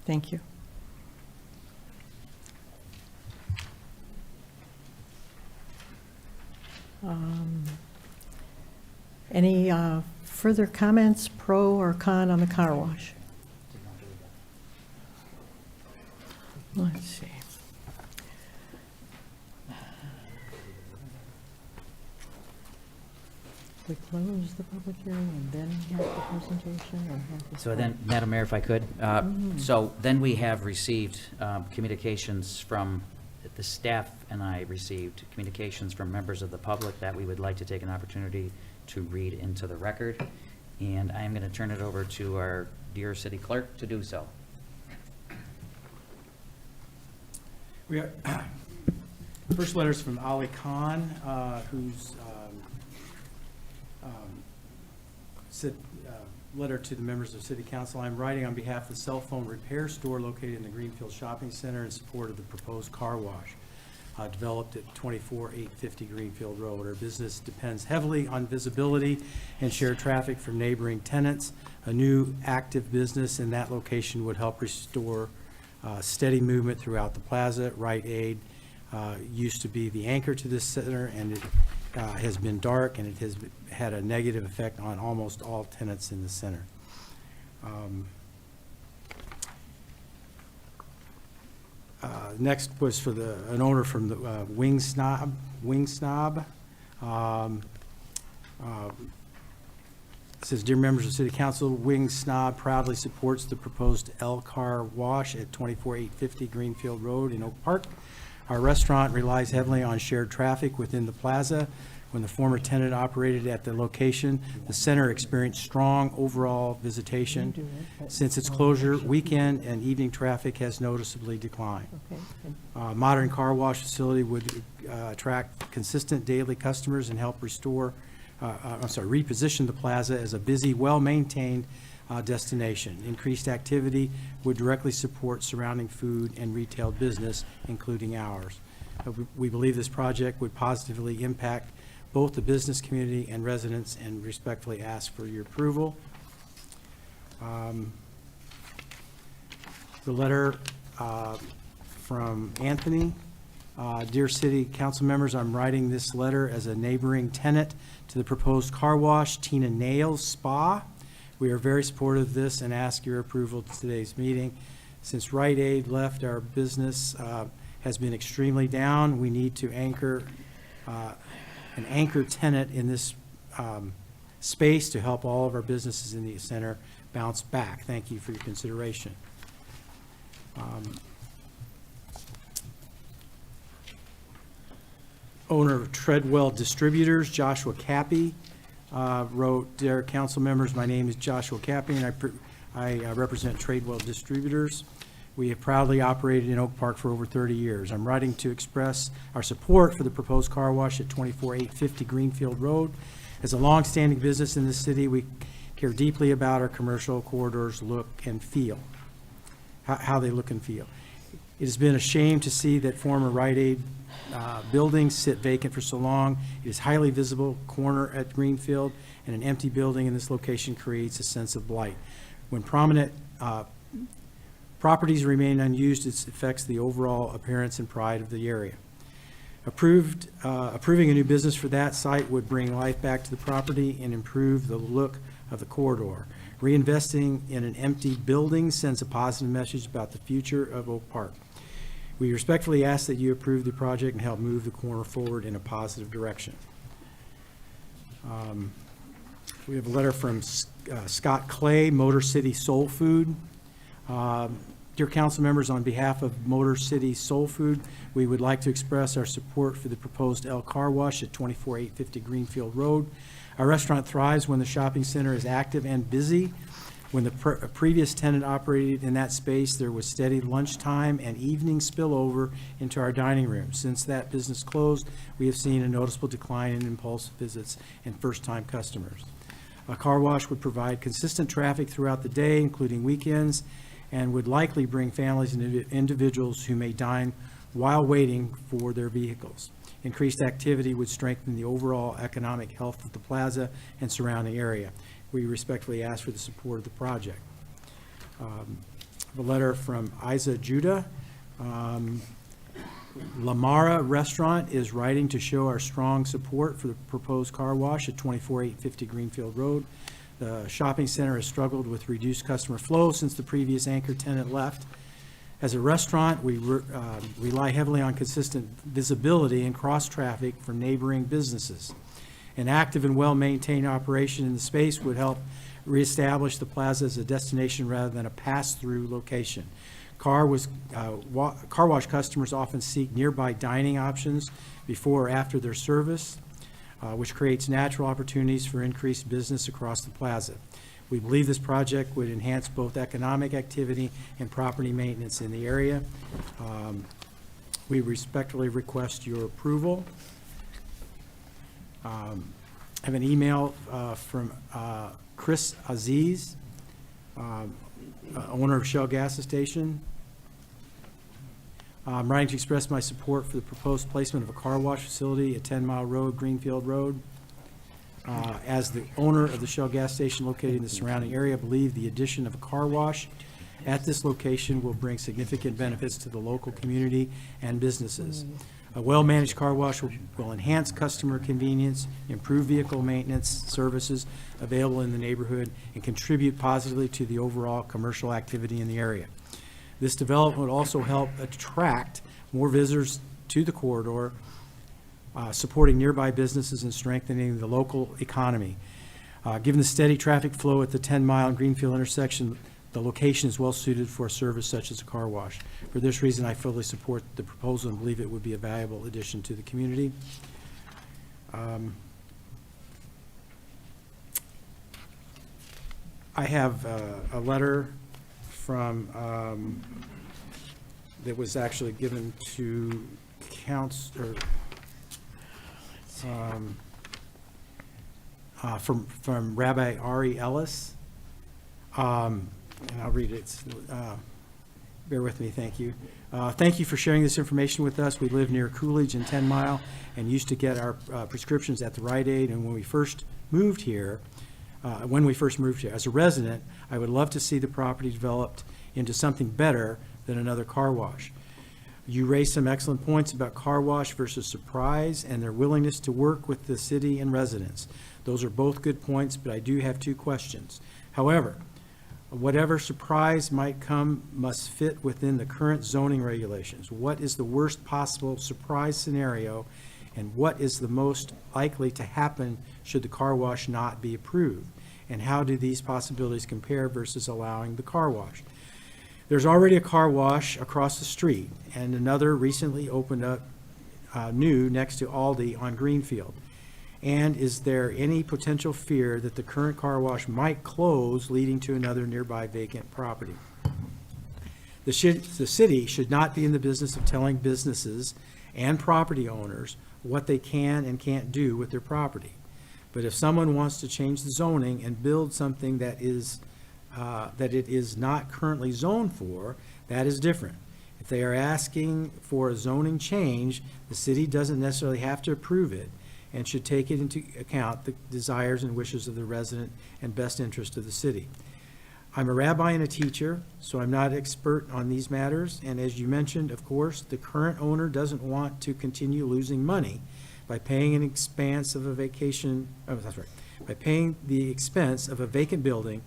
S1: Thank you. Any further comments, pro or con, on the car wash? Let's see. We close the public hearing and then have the presentation, or have the...
S12: So then, Madam Mayor, if I could, so then we have received communications from, the staff and I received communications from members of the public that we would like to take an opportunity to read into the record, and I am going to turn it over to our dear city clerk to do so.
S20: We are, first letter's from Ali Khan, who's said, letter to the members of City Council. I'm writing on behalf of the cell phone repair store located in the Greenfield Shopping Center in support of the proposed car wash developed at 24850 Greenfield Road. Our business depends heavily on visibility and shared traffic from neighboring tenants. A new active business in that location would help restore steady movement throughout the plaza. Rite Aid used to be the anchor to this center, and it has been dark, and it has had a negative effect on almost all tenants in the center. Next was for an owner from the Wing Snob. It says, dear members of City Council, Wing Snob proudly supports the proposed L Car Wash at 24850 Greenfield Road in Oak Park. Our restaurant relies heavily on shared traffic within the plaza. When the former tenant operated at the location, the center experienced strong overall visitation. Since its closure, weekend and evening traffic has noticeably declined. Modern car wash facility would attract consistent daily customers and help reposition the plaza as a busy, well-maintained destination. Increased activity would directly support surrounding food and retail business, including ours. We believe this project would positively impact both the business community and residents, and respectfully ask for your approval. The letter from Anthony. Dear City Council members, I'm writing this letter as a neighboring tenant to the proposed car wash, Tina Nails Spa. We are very supportive of this and ask your approval to today's meeting. Since Rite Aid left, our business has been extremely down. We need to anchor an anchor tenant in this space to help all of our businesses in the center bounce back. Thank you for your consideration. Owner of Treadwell Distributors, Joshua Cappy, wrote, "Dear council members, my name is Joshua Cappy, and I represent Treadwell Distributors. We have proudly operated in Oak Park for over 30 years. I'm writing to express our support for the proposed car wash at 24850 Greenfield Road. As a longstanding business in this city, we care deeply about our commercial corridors look and feel, how they look and feel. It has been a shame to see that former Rite Aid buildings sit vacant for so long. It is highly visible corner at Greenfield, and an empty building in this location creates a sense of blight. When prominent properties remain unused, it affects the overall appearance and pride of the area. Approving a new business for that site would bring life back to the property and improve the look of the corridor. Reinvesting in an empty building sends a positive message about the future of Oak Park. We respectfully ask that you approve the project and help move the corner forward in a positive direction." We have a letter from Scott Clay, Motor City Soul Food. Dear council members, on behalf of Motor City Soul Food, we would like to express our support for the proposed L Car Wash at 24850 Greenfield Road. Our restaurant thrives when the shopping center is active and busy. When the previous tenant operated in that space, there was steady lunchtime and evening spillover into our dining room. Since that business closed, we have seen a noticeable decline in impulse visits and first-time customers. A car wash would provide consistent traffic throughout the day, including weekends, and would likely bring families and individuals who may dine while waiting for their vehicles. Increased activity would strengthen the overall economic health of the plaza and surrounding area. We respectfully ask for the support of the project. A letter from Isa Judah. Lamara Restaurant is writing to show our strong support for the proposed car wash at 24850 Greenfield Road. The shopping center has struggled with reduced customer flow since the previous anchor tenant left. As a restaurant, we rely heavily on consistent visibility and cross-traffic from neighboring businesses. An active and well-maintained operation in the space would help reestablish the plaza as a destination rather than a pass-through location. Car wash customers often seek nearby dining options before or after their service, which creates natural opportunities for increased business across the plaza. We believe this project would enhance both economic activity and property maintenance in the area. We respectfully request your approval. I have an email from Chris Aziz, owner of Shell Gas Station. I'm writing to express my support for the proposed placement of a car wash facility at 10 Mile Road, Greenfield Road. As the owner of the Shell gas station located in the surrounding area, I believe the addition of a car wash at this location will bring significant benefits to the local community and businesses. A well-managed car wash will enhance customer convenience, improve vehicle maintenance services available in the neighborhood, and contribute positively to the overall commercial activity in the area. This development would also help attract more visitors to the corridor, supporting nearby businesses and strengthening the local economy. Given the steady traffic flow at the 10 Mile and Greenfield intersection, the location is well suited for a service such as a car wash. For this reason, I fully support the proposal and believe it would be a valuable addition to the community. I have a letter from that was actually given to from Rabbi Ari Ellis. And I'll read it. Bear with me, thank you. Thank you for sharing this information with us. We live near Coolidge and 10 Mile and used to get our prescriptions at the Rite Aid. And when we first moved here, as a resident, I would love to see the property developed into something better than another car wash. You raised some excellent points about car wash versus surprise and their willingness to work with the city and residents. Those are both good points, but I do have two questions. However, whatever surprise might come must fit within the current zoning regulations. What is the worst possible surprise scenario And what is the most likely to happen should the car wash not be approved? And how do these possibilities compare versus allowing the car wash? There's already a car wash across the street, and another recently opened up new next to Aldi on Greenfield. And is there any potential fear that the current car wash might close, leading to another nearby vacant property? The city should not be in the business of telling businesses and property owners what they can and can't do with their property. But if someone wants to change the zoning and build something that it is not currently zoned for, that is different. If they are asking for a zoning change, the city doesn't necessarily have to approve it and should take it into account the desires and wishes of the resident and best interest of the city. I'm a rabbi and a teacher, so I'm not expert on these matters, and as you mentioned, of course, the current owner doesn't want to continue losing money by paying an expense of a vacation, by paying the expense of a vacant building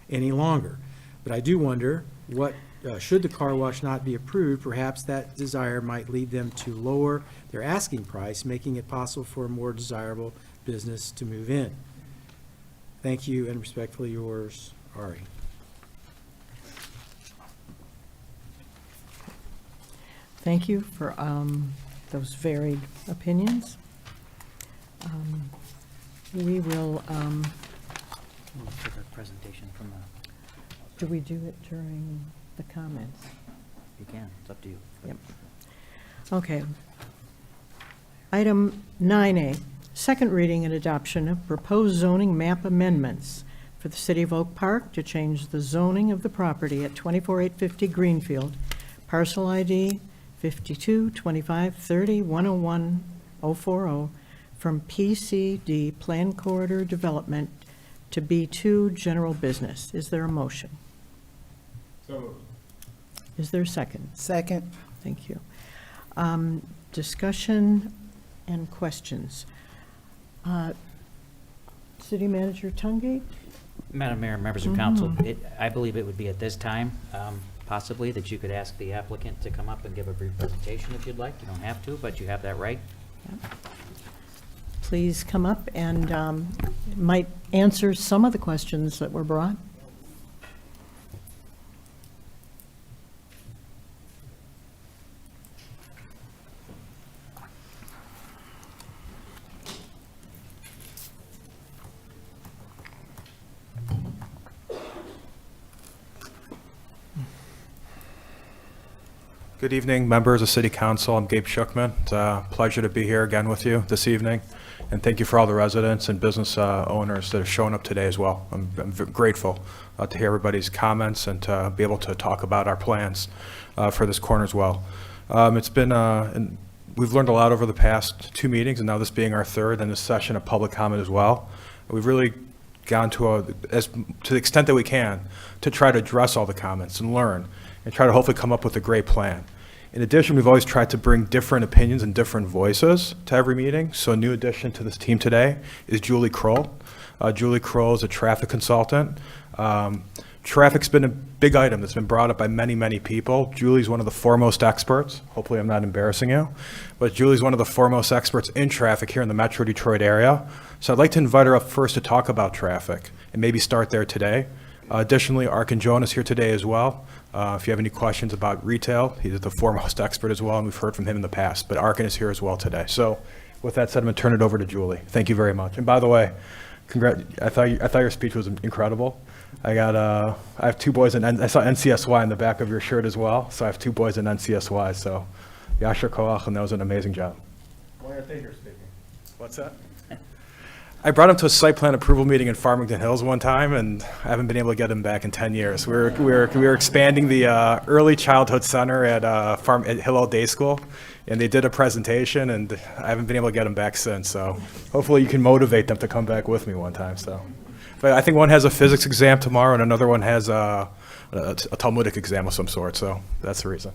S20: any longer. But I do wonder what, should the car wash not be approved, perhaps that desire might lead them to lower their asking price, making it possible for a more desirable business to move in. Thank you, and respectfully yours, Ari.
S1: Thank you for those varied opinions. We will,
S12: We'll take a presentation from the,
S1: do we do it during the comments?
S12: you can, it's up to you.
S1: Yep. Okay. Item 9A, second reading and adoption of proposed zoning map amendments for the City of Oak Park to change the zoning of the property at 24850 Greenfield, parcel ID 52 25 30 101 040, from PCD Plan Corridor Development to B2 General Business. Is there a motion?
S11: So moved.
S1: Is there a second?
S4: Second.
S1: Thank you. Discussion and questions. City Manager Tungate?
S12: Madam Mayor, members of council, I believe it would be at this time, possibly, that you could ask the applicant to come up and give a brief presentation if you'd like. You don't have to, but you have that right.
S1: Please come up and might answer some of the questions that were brought.
S21: Good evening, members of City Council. I'm Gabe Schuckman. It's a pleasure to be here again with you this evening. And thank you for all the residents and business owners that have shown up today as well. I'm grateful to hear everybody's comments and to be able to talk about our plans for this corner as well. It's been, and we've learned a lot over the past 2 meetings, and now this being our third, and this session of public comment as well. We've really gone to the extent that we can to try to address all the comments and learn and try to hopefully come up with a great plan. In addition, we've always tried to bring different opinions and different voices to every meeting. So a new addition to this team today is Julie Kroll. Julie Kroll is a traffic consultant. Traffic's been a big item that's been brought up by many, many people. Julie's one of the foremost experts. Hopefully I'm not embarrassing you. But Julie's one of the foremost experts in traffic here in the Metro Detroit area. So I'd like to invite her up first to talk about traffic and maybe start there today. Additionally, Arkin Jones is here today as well. If you have any questions about retail, he's the foremost expert as well, and we've heard from him in the past. But Arkin is here as well today. So with that said, I'm going to turn it over to Julie. Thank you very much. And by the way, I thought your speech was incredible. I have 2 boys in, I saw NCSY in the back of your shirt as well. So I have 2 boys in NCSY. So Yasher Koach, and that was an amazing job.
S11: Why aren't they here speaking?
S21: What's that? I brought him to a site plan approval meeting in Farmington Hills one time, and I haven't been able to get him back in 10 years. We were expanding the early childhood center at Hillel Day School, and they did a presentation, and I haven't been able to get him back since. So hopefully you can motivate them to come back with me one time. So, but I think one has a physics exam tomorrow, and another one has a Talmudic exam of some sort. So that's the reason.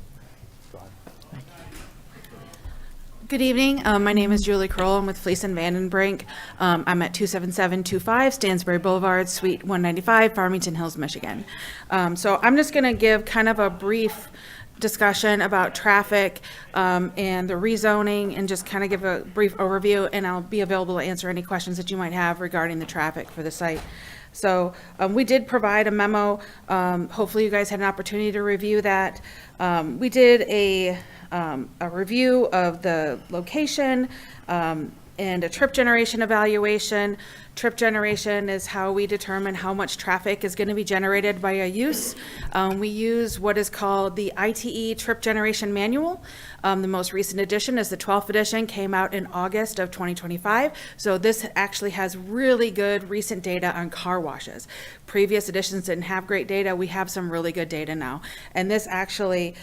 S22: Good evening. My name is Julie Kroll. I'm with Fleece and Vandenbrink. I'm at 27725 Stansbury Boulevard, Suite 195, Farmington Hills, Michigan. So I'm just going to give kind of a brief discussion about traffic and the rezoning, and just kind of give a brief overview, and I'll be available to answer any questions that you might have regarding the traffic for the site. So we did provide a memo. Hopefully you guys had an opportunity to review that. We did a review of the location and a trip generation evaluation. Trip generation is how we determine how much traffic is going to be generated by a use. We use what is called the ITE Trip Generation Manual. The most recent edition is the 12th edition, came out in August of 2025. So this actually has really good recent data on car washes. Previous editions didn't have great data. We have some really good data now. And this actually,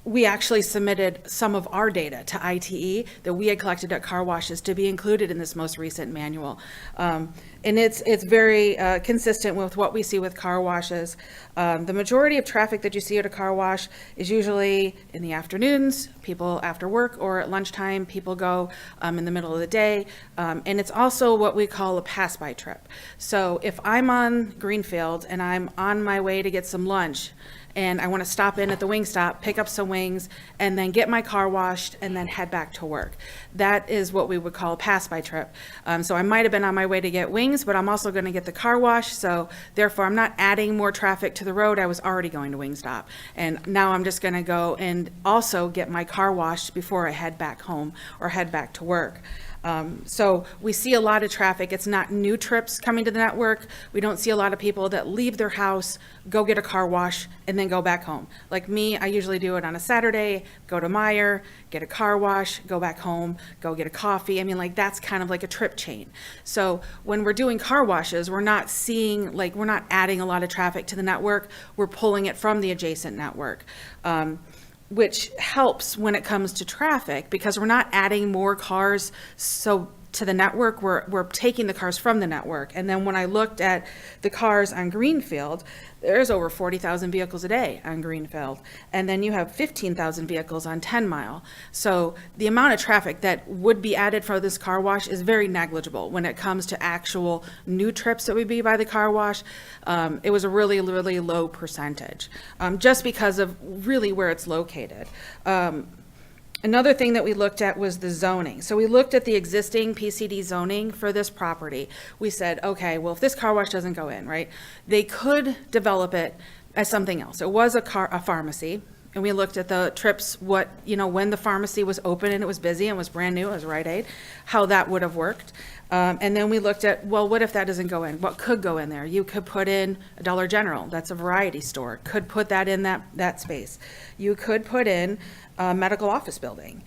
S22: we actually submitted some of our data to ITE that we had collected at car washes to be included in this most recent manual. And it's very consistent with what we see with car washes. The majority of traffic that you see at a car wash is usually in the afternoons, people after work, or at lunchtime, people go in the middle of the day. And it's also what we call a pass-by trip. So if I'm on Greenfield and I'm on my way to get some lunch, and I want to stop in at the wing stop, pick up some wings, and then get my car washed, and then head back to work. That is what we would call a pass-by trip. So I might have been on my way to get wings, but I'm also going to get the car wash, so therefore I'm not adding more traffic to the road. I was already going to Wingstop. And now I'm just going to go and also get my car washed before I head back home or head back to work. So we see a lot of traffic. It's not new trips coming to the network. We don't see a lot of people that leave their house, go get a car wash, and then go back home. Like me, I usually do it on a Saturday, go to Meijer, get a car wash, go back home, go get a coffee. I mean, like, that's kind of like a trip chain. So when we're doing car washes, we're not seeing, like, we're not adding a lot of traffic to the network. We're pulling it from the adjacent network. Which helps when it comes to traffic, because we're not adding more cars to the network, we're taking the cars from the network. And then when I looked at the cars on Greenfield, there's over 40,000 vehicles a day on Greenfield. And then you have 15,000 vehicles on 10 Mile. So the amount of traffic that would be added for this car wash is very negligible when it comes to actual new trips that would be by the car wash. It was a really, really low percentage, just because of really where it's located. Another thing that we looked at was the zoning. So we looked at the existing PCD zoning for this property. We said, okay, well, if this car wash doesn't go in, right, they could develop it as something else. It was a pharmacy, and we looked at the trips, when the pharmacy was open and it was busy and was brand new, it was Rite Aid, how that would have worked. And then we looked at, well, what if that doesn't go in? What could go in there? You could put in a Dollar General, that's a variety store, could put that in that space. You could put in a medical office building.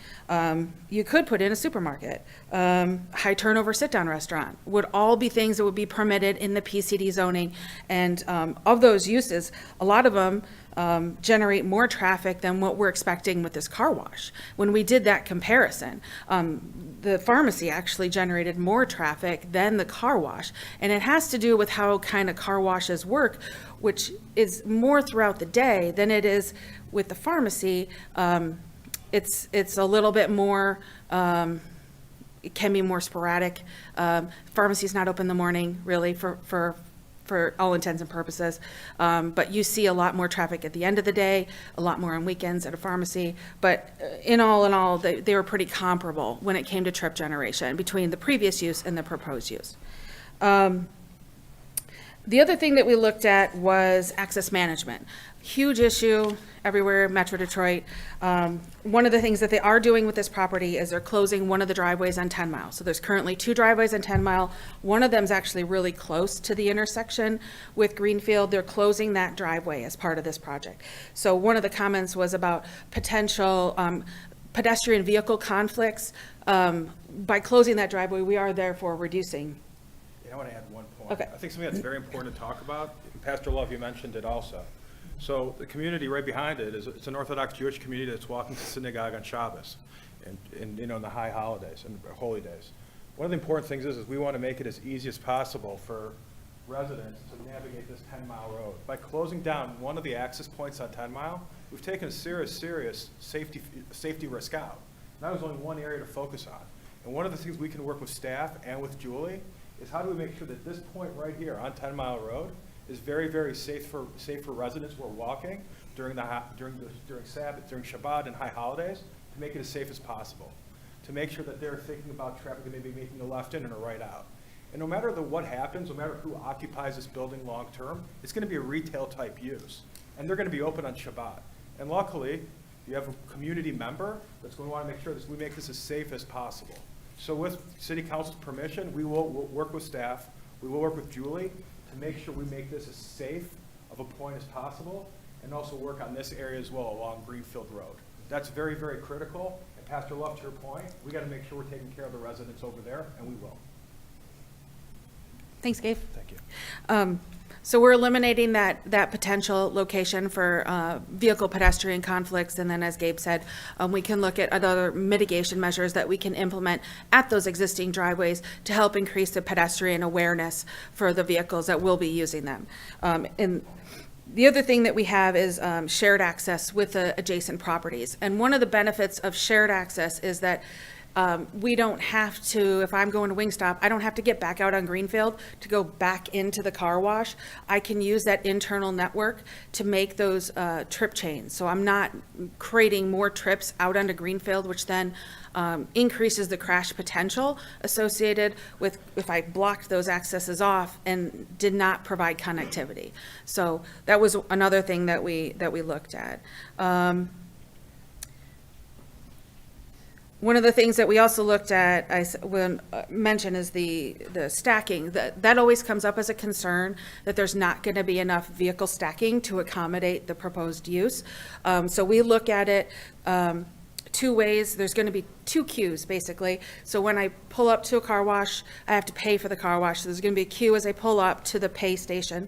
S22: You could put in a supermarket, high turnover sit-down restaurant, would all be things that would be permitted in the PCD zoning. And of those uses, a lot of them generate more traffic than what we're expecting with this car wash. When we did that comparison, the pharmacy actually generated more traffic than the car wash. And it has to do with how kind of car washes work, which is more throughout the day than it is with the pharmacy. It's a little bit more, it can be more sporadic. Pharmacy's not open in the morning, really, for all intents and purposes. But you see a lot more traffic at the end of the day, a lot more on weekends at a pharmacy. But in all, they were pretty comparable when it came to trip generation between the previous use and the proposed use. The other thing that we looked at was access management. Huge issue everywhere, Metro Detroit. One of the things that they are doing with this property is they're closing one of the driveways on 10 Mile. So there's currently 2 driveways on 10 Mile. One of them is actually really close to the intersection with Greenfield. They're closing that driveway as part of this project. So one of the comments was about potential pedestrian vehicle conflicts. By closing that driveway, we are therefore reducing.
S21: I want to add one point.
S22: Okay.
S21: I think something that's very important to talk about, Pastor Love, you mentioned it also. So the community right behind it it's an Orthodox Jewish community that's walking to synagogue on Shabbos and in the high holidays and holy days. One of the important things is we want to make it as easy as possible for residents to navigate this 10-mile road. By closing down one of the access points on 10 Mile, we've taken a serious safety risk out. Now there's only one area to focus on. And one of the things we can work with staff and with Julie is how do we make sure that this point right here on 10 Mile Road is very, very safe for residents who are walking during Sabbath, during Shabbat and high holidays, to make it as safe as possible, to make sure that they're thinking about traffic and maybe making a left in and a right out. And no matter what happens, no matter who occupies this building long term, it's going to be a retail type use, and they're going to be open on Shabbat. And luckily, you have a community member that's going to want to make sure that we make this as safe as possible. So with City Council's permission, we will work with staff, we will work with Julie to make sure we make this as safe of a point as possible, and also work on this area as well along Greenfield Road. That's very, very critical. And Pastor Love, to your point, we got to make sure we're taking care of the residents over there, and we will.
S22: Thanks, Gabe.
S21: Thank you.
S22: So we're eliminating that potential location for vehicle pedestrian conflicts, and then as Gabe said, we can look at other mitigation measures that we can implement at those existing driveways to help increase the pedestrian awareness for the vehicles that will be using them. And the other thing that we have is shared access with the adjacent properties. And one of the benefits of shared access is that we don't have to, if I'm going to Wingstop, I don't have to get back out on Greenfield to go back into the car wash. I can use that internal network to make those trip chains. So I'm not creating more trips out onto Greenfield, which then increases the crash potential associated with if I blocked those accesses off and did not provide connectivity. So that was another thing that we looked at. One of the things that we also looked at, mentioned is the stacking. That always comes up as a concern, that there's not going to be enough vehicle stacking to accommodate the proposed use. So we look at it two ways. There's going to be two queues, basically. So when I pull up to a car wash, I have to pay for the car wash. So there's going to be a queue as I pull up to the pay station.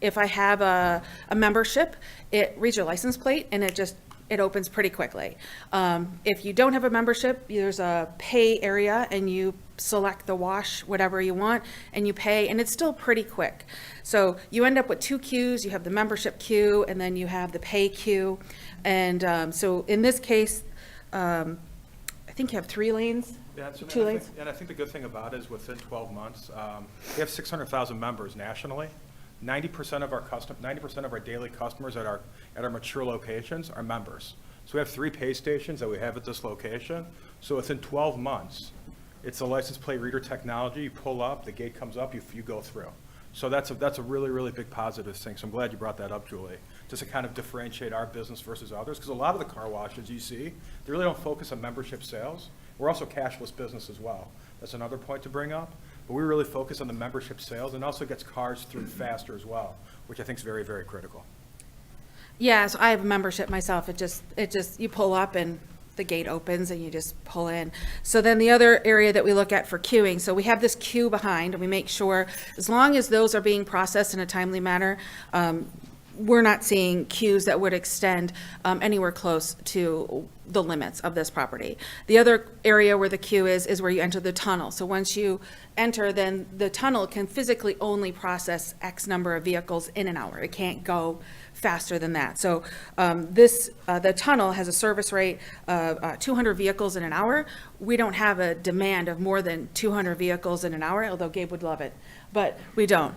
S22: If I have a membership, it reads your license plate and it opens pretty quickly. If you don't have a membership, there's a pay area and you select the wash, whatever you want, and you pay, and it's still pretty quick. So you end up with two queues. You have the membership queue and then you have the pay queue. And so in this case, I think you have 3 lanes,
S21: Yeah, so
S22: 2 lanes.
S21: And I think the good thing about it is within 12 months, we have 600,000 members nationally. 90% of our daily customers at our mature locations are members. So we have 3 pay stations that we have at this location. So within 12 months, it's a license plate reader technology. You pull up, the gate comes up, you go through. So that's a really, really big positive thing. So I'm glad you brought that up, Julie, just to kind of differentiate our business versus others. Because a lot of the car washes you see, they really don't focus on membership sales. We're also a cashless business as well. That's another point to bring up. But we really focus on the membership sales, and also gets cars through faster as well, which I think is very, very critical.
S22: Yeah, so I have a membership myself. It just, you pull up and the gate opens and you just pull in. So then the other area that we look at for queuing, so we have this queue behind, and we make sure, as long as those are being processed in a timely manner, we're not seeing queues that would extend anywhere close to the limits of this property. The other area where the queue is where you enter the tunnel. So once you enter, then the tunnel can physically only process X number of vehicles in an hour. It can't go faster than that. So the tunnel has a service rate of 200 vehicles in an hour. We don't have a demand of more than 200 vehicles in an hour, although Gabe would love it, but we don't.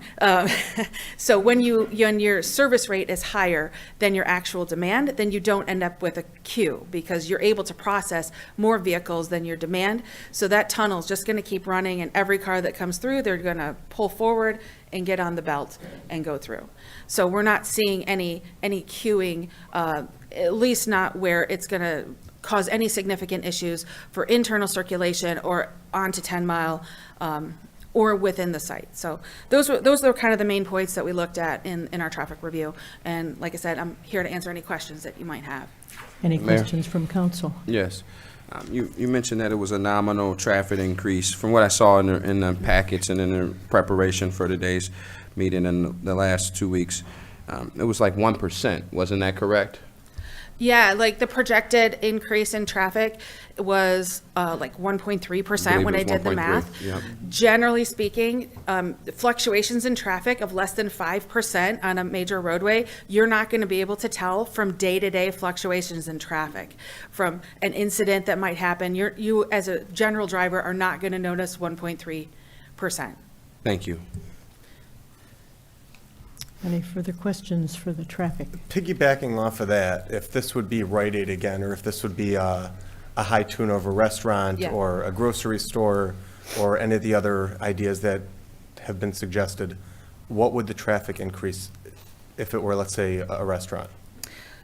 S22: So when your service rate is higher than your actual demand, then you don't end up with a queue, because you're able to process more vehicles than your demand. So that tunnel is just going to keep running, and every car that comes through, they're going to pull forward and get on the belt and go through. So we're not seeing any queuing, at least not where it's going to cause any significant issues for internal circulation or onto 10 Mile or within the site. So those are kind of the main points that we looked at in our traffic review. And like I said, I'm here to answer any questions that you might have.
S1: Any
S3: Mayor?
S1: questions from council?
S3: Yes. You mentioned that it was a nominal traffic increase. From what I saw in the packets and in the preparation for today's meeting in the last 2 weeks, it was like 1%. Wasn't that correct?
S22: Yeah, like the projected increase in traffic was like 1.3% when I did the math.
S3: Yep.
S22: Generally speaking, fluctuations in traffic of less than 5% on a major roadway, you're not going to be able to tell from day-to-day fluctuations in traffic. From an incident that might happen, you as a general driver are not going to notice 1.3%.
S3: Thank you.
S1: Any further questions for the traffic?
S11: Piggybacking off of that, if this would be Rite Aid again, or if this would be a high turnover restaurant
S22: Yeah.
S11: or a grocery store or any of the other ideas that have been suggested, what would the traffic increase if it were, let's say, a restaurant?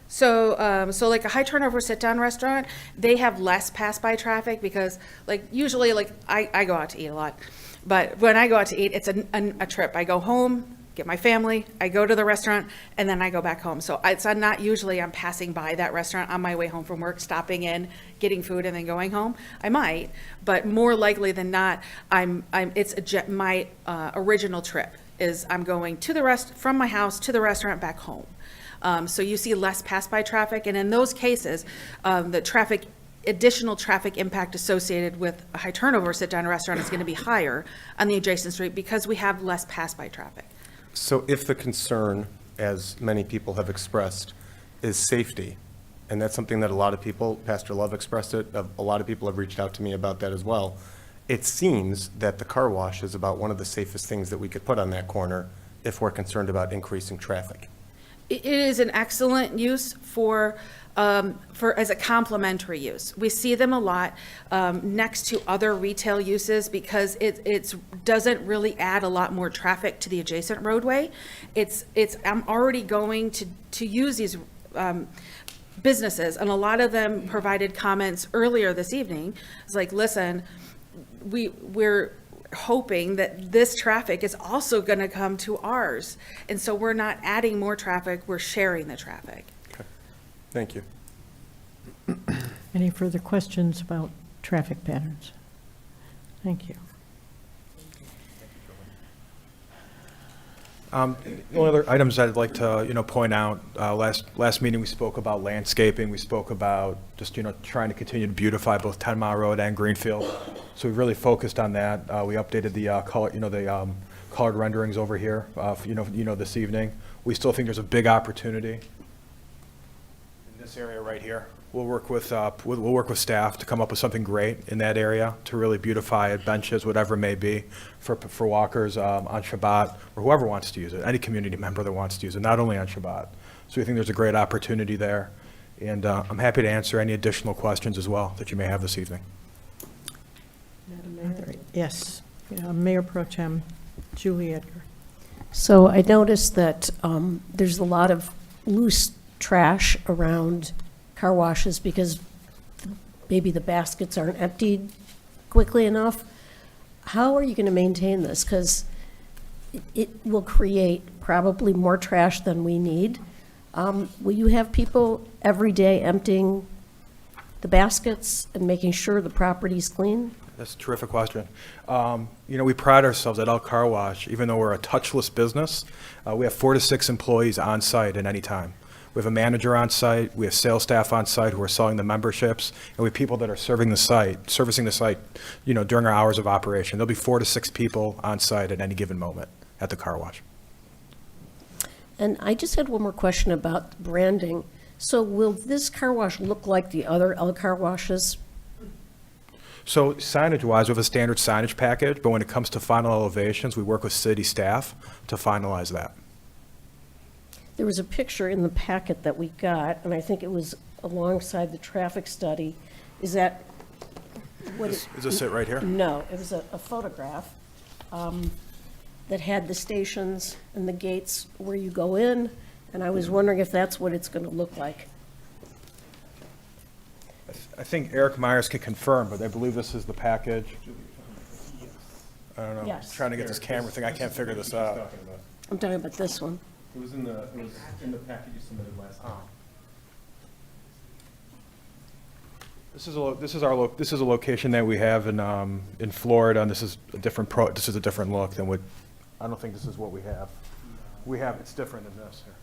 S22: So, so like a high turnover sit-down restaurant, they have less pass-by traffic because, like, usually, like, I go out to eat a lot. But when I go out to eat, it's a trip. I go home, get my family, I go to the restaurant, and then I go back home. So it's not usually I'm passing by that restaurant on my way home from work, stopping in, getting food, and then going home. I might, but more likely than not, my original trip is I'm going to from my house to the restaurant back home. So you see less pass-by traffic, and in those cases, the additional traffic impact associated with a high turnover sit-down restaurant is going to be higher on the adjacent street because we have less pass-by traffic.
S11: So if the concern, as many people have expressed, is safety, and that's something that a lot of people, Pastor Love expressed it, a lot of people have reached out to me about that as well, it seems that the car wash is about one of the safest things that we could put on that corner if we're concerned about increasing traffic.
S22: It is an excellent use as a complementary use. We see them a lot next to other retail uses because it doesn't really add a lot more traffic to the adjacent roadway. I'm already going to use these businesses, and a lot of them provided comments earlier this evening. It's like, listen, we're hoping that this traffic is also going to come to ours. And so we're not adding more traffic, we're sharing the traffic.
S11: Okay. Thank you.
S1: Any further questions about traffic patterns? Thank you.
S21: The only other items I'd like to, point out, last meeting we spoke about landscaping, we spoke about just, trying to continue to beautify both 10 Mile Road and Greenfield. So we really focused on that. We updated the color, the colored renderings over here, this evening. We still think there's a big opportunity in this area right here. We'll work with staff to come up with something great in that area to really beautify it, benches, whatever it may be, for walkers on Shabbat, or whoever wants to use it, any community member that wants to use it, not only on Shabbat. So we think there's a great opportunity there. And I'm happy to answer any additional questions as well that you may have this evening.
S1: Madam Mayor? Yes. Mayor Pro Tem Julie Edgar.
S6: So I noticed that there's a lot of loose trash around car washes because maybe the baskets aren't emptied quickly enough. How are you going to maintain this? Because it will create probably more trash than we need. Will you have people every day emptying the baskets and making sure the property's clean?
S21: That's a terrific question. We pride ourselves at El Car Wash, even though we're a touchless business, we have 4 to 6 employees on site at any time. We have a manager on site, we have sales staff on site who are selling the memberships, and we have people that are servicing the site, during our hours of operation. There'll be 4 to 6 people on site at any given moment at the car wash.
S6: And I just had one more question about branding. So will this car wash look like the other El Car Washes?
S21: So signage-wise, we have a standard signage package, but when it comes to final elevations, we work with city staff to finalize that.
S6: There was a picture in the packet that we got, and I think it was alongside the traffic study. Is that what
S21: Is this it right here?
S6: No, it was a photograph that had the stations and the gates where you go in, and I was wondering if that's what it's going to look like.
S21: I think Eric Myers can confirm, but I believe this is the package. I don't know.
S6: Yes.
S21: Trying to get this camera thing, I can't figure this out.
S6: I'm talking about this one.
S11: It was in the package you submitted last time.
S21: This is a location that we have in Florida, and this is a different look than what. I don't think this is what we have. It's different than this here.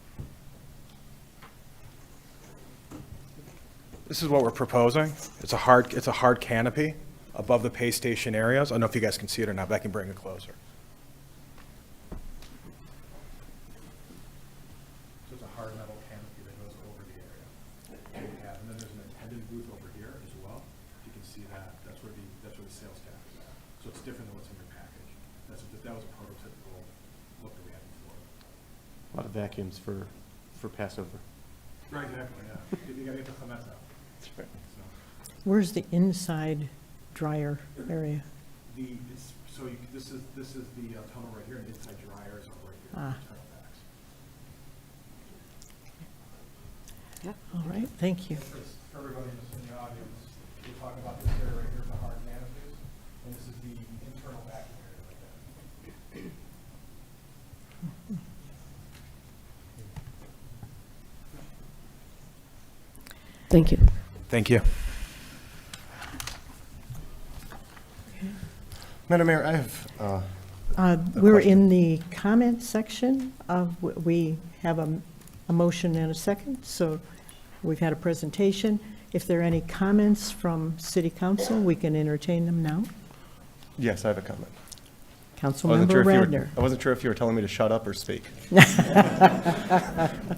S21: This is what we're proposing. It's a hard canopy above the pay station areas. I don't know if you guys can see it or not, but I can bring it closer. So it's a hard metal canopy that goes over the area. And then there's an attendant booth over here as well. You can see that. That's where the sales staff is at. So it's different than what's in your package. That was a prototypical look that we had before.
S11: A lot of vacuums for Passover.
S21: Right, exactly, yeah. You gotta get the comments out.
S11: That's right.
S1: Where's the inside dryer area?
S21: This is the tunnel right here, and the inside dryers are right here.
S1: Ah.
S21: Tunnel backs.
S1: All right, thank you.
S21: For everybody in the audience, we're talking about this area right here, the hard canopies, and this is the internal vacuum area right there.
S6: Thank you.
S21: Thank you.
S11: Madam Mayor, I have a
S1: We're
S11: question.
S1: in the comment section of, we have a motion and a second, so we've had a presentation. If there are any comments from City Council, we can entertain them now.
S11: Yes, I have a comment.
S1: Councilmember Radner.
S11: I wasn't sure if you were telling me to shut up or speak.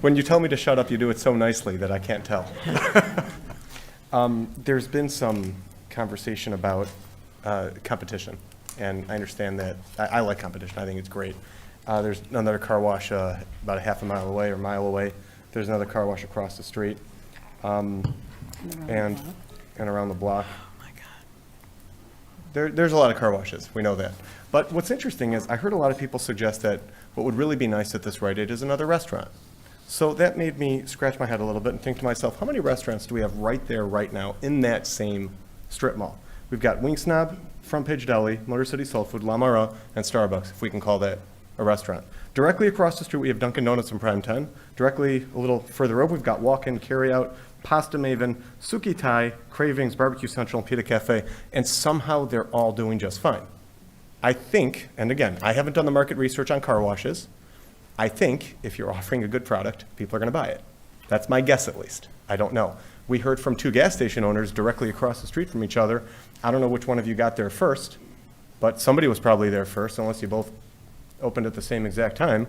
S11: When you tell me to shut up, you do it so nicely that I can't tell. There's been some conversation about competition, and I understand that. I like competition. I think it's great. There's another car wash about a half a mile away or mile away. There's another car wash across the street, and around the block. There's a lot of car washes, we know that. But what's interesting is I heard a lot of people suggest that what would really be nice at this Rite Aid is another restaurant. So that made me scratch my head a little bit and think to myself, how many restaurants do we have right there, right now, in that same strip mall? We've got Wing Snob, Front Page Deli, Motor City Soul Food, La Mara, and Starbucks, if we can call that a restaurant. Directly across the street, we have Dunkin' Donuts and Prime 10. Directly a little further over, we've got Walk-In, Carry-Out, Pasta Maven, Suki Thai, Cravings, Barbecue Central, and Pita Cafe, and somehow they're all doing just fine. I think, and again, I haven't done the market research on car washes, I think if you're offering a good product, people are going to buy it. That's my guess, at least. I don't know. We heard from 2 gas station owners directly across the street from each other. I don't know which one of you got there first, but somebody was probably there first, unless you both opened at the same exact time.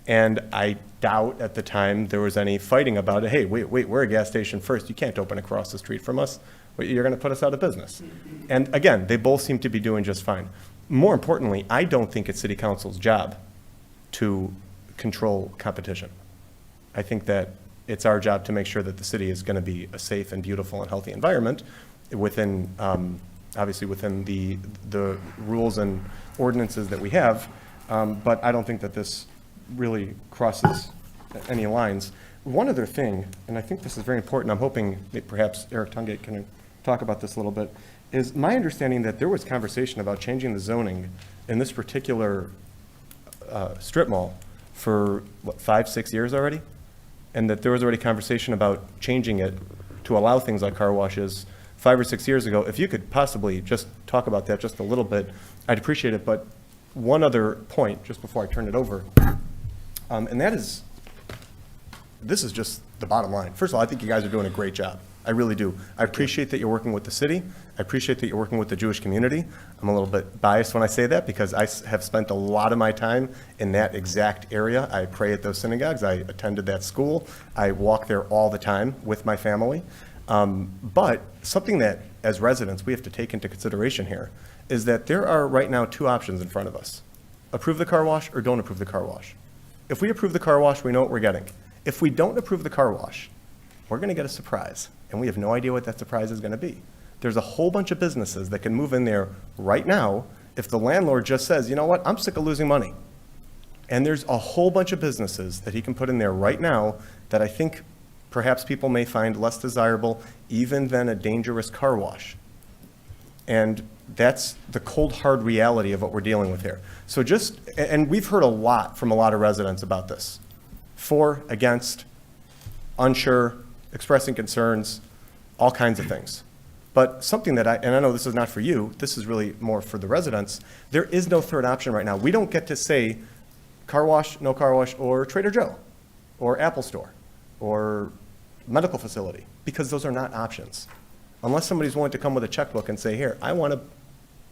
S11: And I doubt at the time there was any fighting about it. Hey, wait, we're a gas station first. You can't open across the street from us. You're going to put us out of business. And again, they both seem to be doing just fine. More importantly, I don't think it's City Council's job to control competition. I think that it's our job to make sure that the city is going to be a safe and beautiful and healthy environment within, obviously within the rules and ordinances that we have. But I don't think that this really crosses any lines. One other thing, and I think this is very important, I'm hoping that perhaps Eric Tungate can talk about this a little bit, is my understanding that there was conversation about changing the zoning in this particular strip mall for, what, 5-6 years already? And that there was already conversation about changing it to allow things like car washes 5 or 6 years ago. If you could possibly just talk about that just a little bit, I'd appreciate it. But one other point, just before I turn it over, and that is, this is just the bottom line. First of all, I think you guys are doing a great job. I really do. I appreciate that you're working with the city. I appreciate that you're working with the Jewish community. I'm a little bit biased when I say that because I have spent a lot of my time in that exact area. I pray at those synagogues. I attended that school. I walk there all the time with my family. But something that, as residents, we have to take into consideration here is that there are right now 2 options in front of us. Approve the car wash or don't approve the car wash. If we approve the car wash, we know what we're getting. If we don't approve the car wash, we're going to get a surprise, and we have no idea what that surprise is going to be. There's a whole bunch of businesses that can move in there right now if the landlord just says, you know what, I'm sick of losing money. And there's a whole bunch of businesses that he can put in there right now that I think perhaps people may find less desirable even than a dangerous car wash. And that's the cold, hard reality of what we're dealing with here. So just, and we've heard a lot from a lot of residents about this. For, against, unsure, expressing concerns, all kinds of things. But something that and I know this is not for you, this is really more for the residents, there is no third option right now. We don't get to say car wash, no car wash, or Trader Joe, or Apple Store, or medical facility, because those are not options. Unless somebody's willing to come with a checkbook and say, here, I want to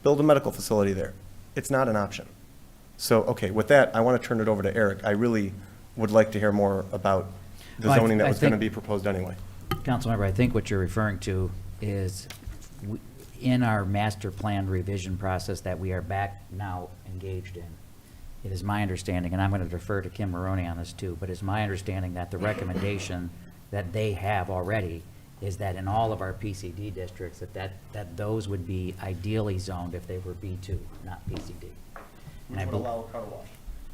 S11: build a medical facility there. It's not an option. So, okay, with that, I want to turn it over to Eric. I really would like to hear more about the zoning that was going to be proposed anyway.
S12: Councilmember, I think what you're referring to is in our master plan revision process that we are back now engaged in, it is my understanding, and I'm going to defer to Kim Maroney on this too, but it's my understanding that the recommendation that they have already is that in all of our PCD districts, that those would be ideally zoned if they were B2, not PCD. And I
S11: Would
S12: bel-
S11: allow a car wash.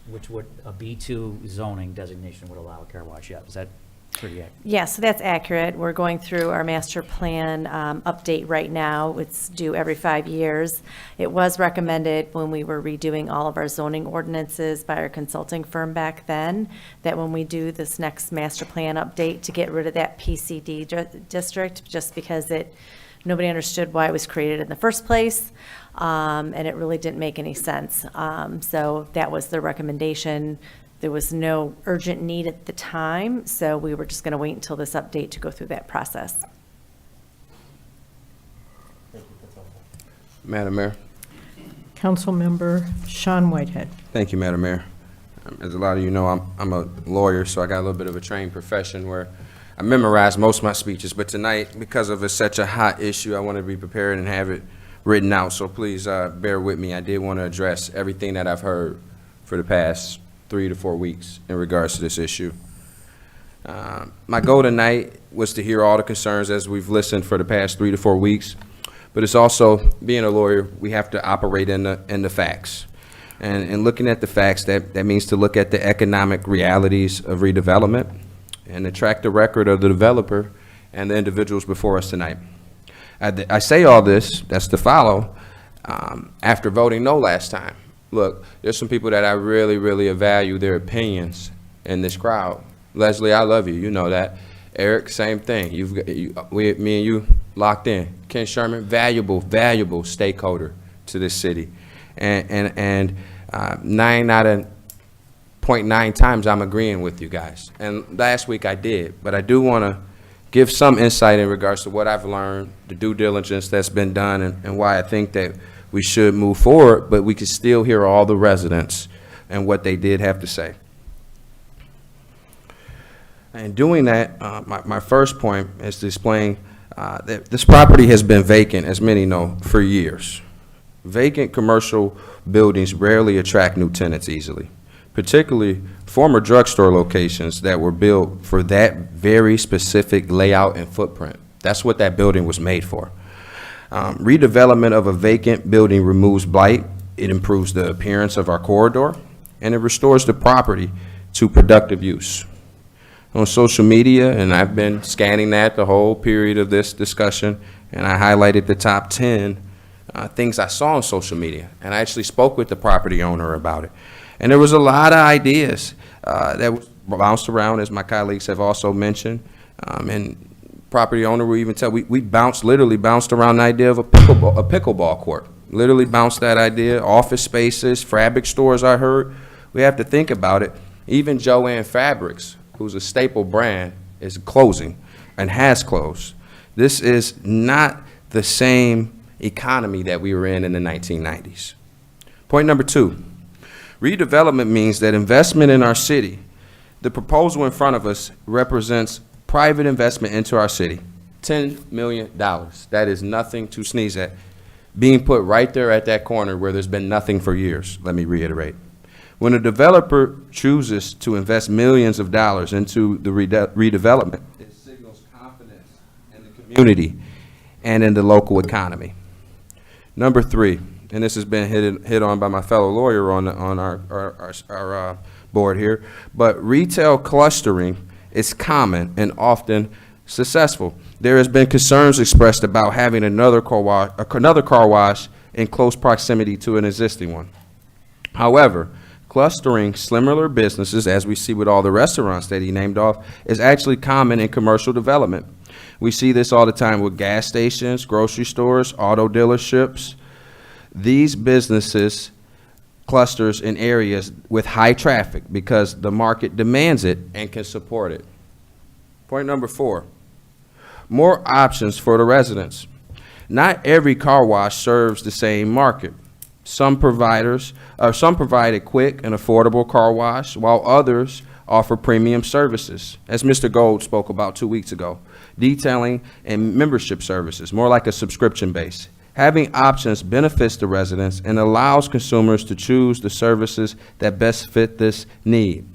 S12: Which would, a B2 zoning designation would allow a car wash, yeah. Is that pretty accurate?
S7: Yeah, so that's accurate. We're going through our master plan update right now. It's due every 5 years. It was recommended when we were redoing all of our zoning ordinances by our consulting firm back then, that when we do this next master plan update, to get rid of that PCD district, just because nobody understood why it was created in the first place, and it really didn't make any sense. So that was the recommendation. There was no urgent need at the time, so we were just going to wait until this update to go through that process.
S3: Madam Mayor.
S1: Councilmember Sean Whitehead.
S3: Thank you, Madam Mayor. As a lot of you know, I'm a lawyer, so I got a little bit of a trained profession where I memorize most of my speeches, but tonight, because of it's such a hot issue, I want to be prepared and have it written out, so please bear with me. I did want to address everything that I've heard for the past 3 to 4 weeks in regards to this issue. My goal tonight was to hear all the concerns as we've listened for the past 3 to 4 weeks, but it's also, being a lawyer, we have to operate in the facts. And looking at the facts, that means to look at the economic realities of redevelopment and to track the record of the developer and the individuals before us tonight. I say all this, that's to follow, after voting no last time. Look, there's some people that I really, really value their opinions in this crowd. Leslie, I love you, you know that. Eric, same thing. Me and you locked in. Ken Sherman, valuable stakeholder to this city. And 9 out of 0.9 times I'm agreeing with you guys. And last week I did, but I do want to give some insight in regards to what I've learned, the due diligence that's been done, and why I think that we should move forward, but we can still hear all the residents and what they did have to say. And doing that, my first point is to explain that this property has been vacant, as many know, for years. Vacant commercial buildings rarely attract new tenants easily, particularly former drugstore locations that were built for that very specific layout and footprint. That's what that building was made for. Redevelopment of a vacant building removes blight, it improves the appearance of our corridor, and it restores the property to productive use. On social media, and I've been scanning that the whole period of this discussion, and I highlighted the top 10 things I saw on social media, and I actually spoke with the property owner about it. And there was a lot of ideas that was bounced around, as my colleagues have also mentioned, and property owner will even tell, we literally bounced around the idea of a pickleball court. Literally bounced that idea, office spaces, fabric stores I heard. We have to think about it. Even Joann Fabrics, who's a staple brand, is closing and has closed. This is not the same economy that we were in the 1990s. Point number 2, redevelopment means that investment in our city, the proposal in front of us represents private investment into our city, $10 million. That is nothing to sneeze at. Being put right there at that corner where there's been nothing for years, let me reiterate. When a developer chooses to invest millions of dollars into the redevelopment, it signals confidence in the community and in the local economy. Number 3, and this has been hit on by my fellow lawyer on our board here, but retail clustering is common and often successful. There has been concerns expressed about having another car wash in close proximity to an existing one. However, clustering similar businesses, as we see with all the restaurants that he named off, is actually common in commercial development. We see this all the time with gas stations, grocery stores, auto dealerships. These businesses clusters in areas with high traffic because the market demands it and can support it. Point number 4, more options for the residents. Not every car wash serves the same market. Some provide a quick and affordable car wash, while others offer premium services, as Mr. Gold spoke about 2 weeks ago, detailing and membership services, more like a subscription base, Having options benefits the residents and allows consumers to choose the services that best fit this need.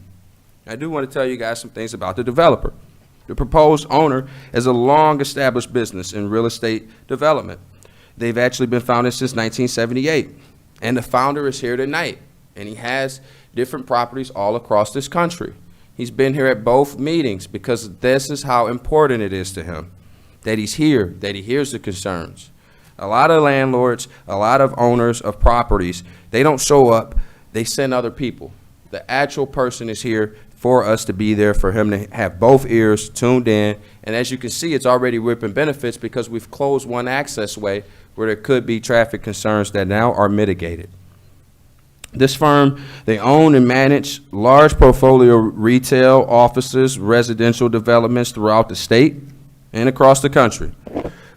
S3: I do want to tell you guys some things about the developer. The proposed owner is a long-established business in real estate development. They've actually been founded since 1978, and the founder is here tonight, and he has different properties all across this country. He's been here at both meetings because this is how important it is to him, that he's here, that he hears the concerns. A lot of landlords, a lot of owners of properties, they don't show up, they send other people. The actual person is here for us to be there, for him to have both ears tuned in. And as you can see, it's already reaping benefits because we've closed one access way where there could be traffic concerns that now are mitigated. This firm, they own and manage large portfolio retail, offices, residential developments throughout the state and across the country.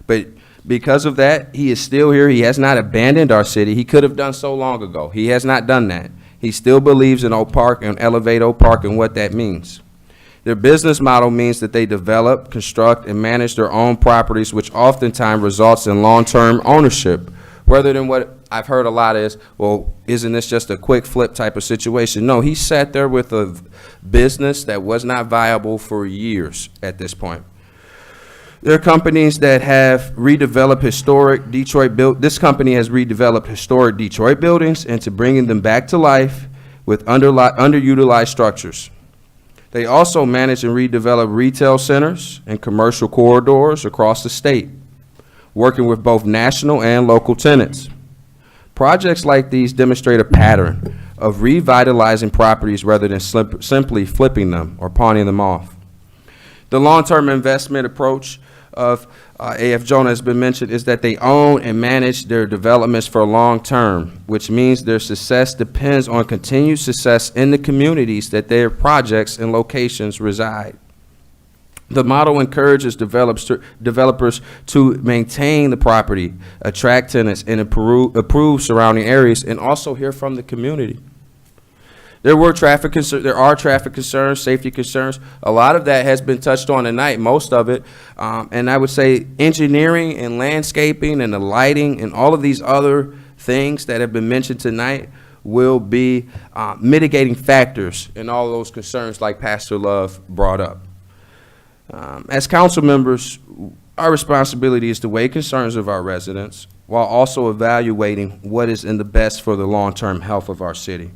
S3: But because of that, he is still here. He has not abandoned our city. He could have done so long ago. He has not done that. He still believes in Oak Park and elevate Oak Park and what that means. Their business model means that they develop, construct, and manage their own properties, which oftentimes results in long-term ownership, rather than what I've heard a lot is, well, isn't this just a quick flip type of situation? No, he sat there with a business that was not viable for years at this point. There are companies that have redeveloped historic this company has redeveloped historic Detroit buildings into bringing them back to life with underutilized structures. They also manage and redevelop retail centers and commercial corridors across the state, working with both national and local tenants. Projects like these demonstrate a pattern of revitalizing properties rather than simply flipping them or pawning them off. The long-term investment approach of A.F. Jonah has been mentioned is that they own and manage their developments for long term, which means their success depends on continued success in the communities that their projects and locations reside. The model encourages developers to maintain the property, attract tenants, and improve surrounding areas, and also hear from the community. There are traffic concerns, safety concerns. A lot of that has been touched on tonight, most of it. And I would say engineering and landscaping and the lighting and all of these other things that have been mentioned tonight will be mitigating factors in all those concerns like Pastor Love brought up. As council members, our responsibility is to weigh concerns of our residents while also evaluating what is in the best for the long-term health of our city.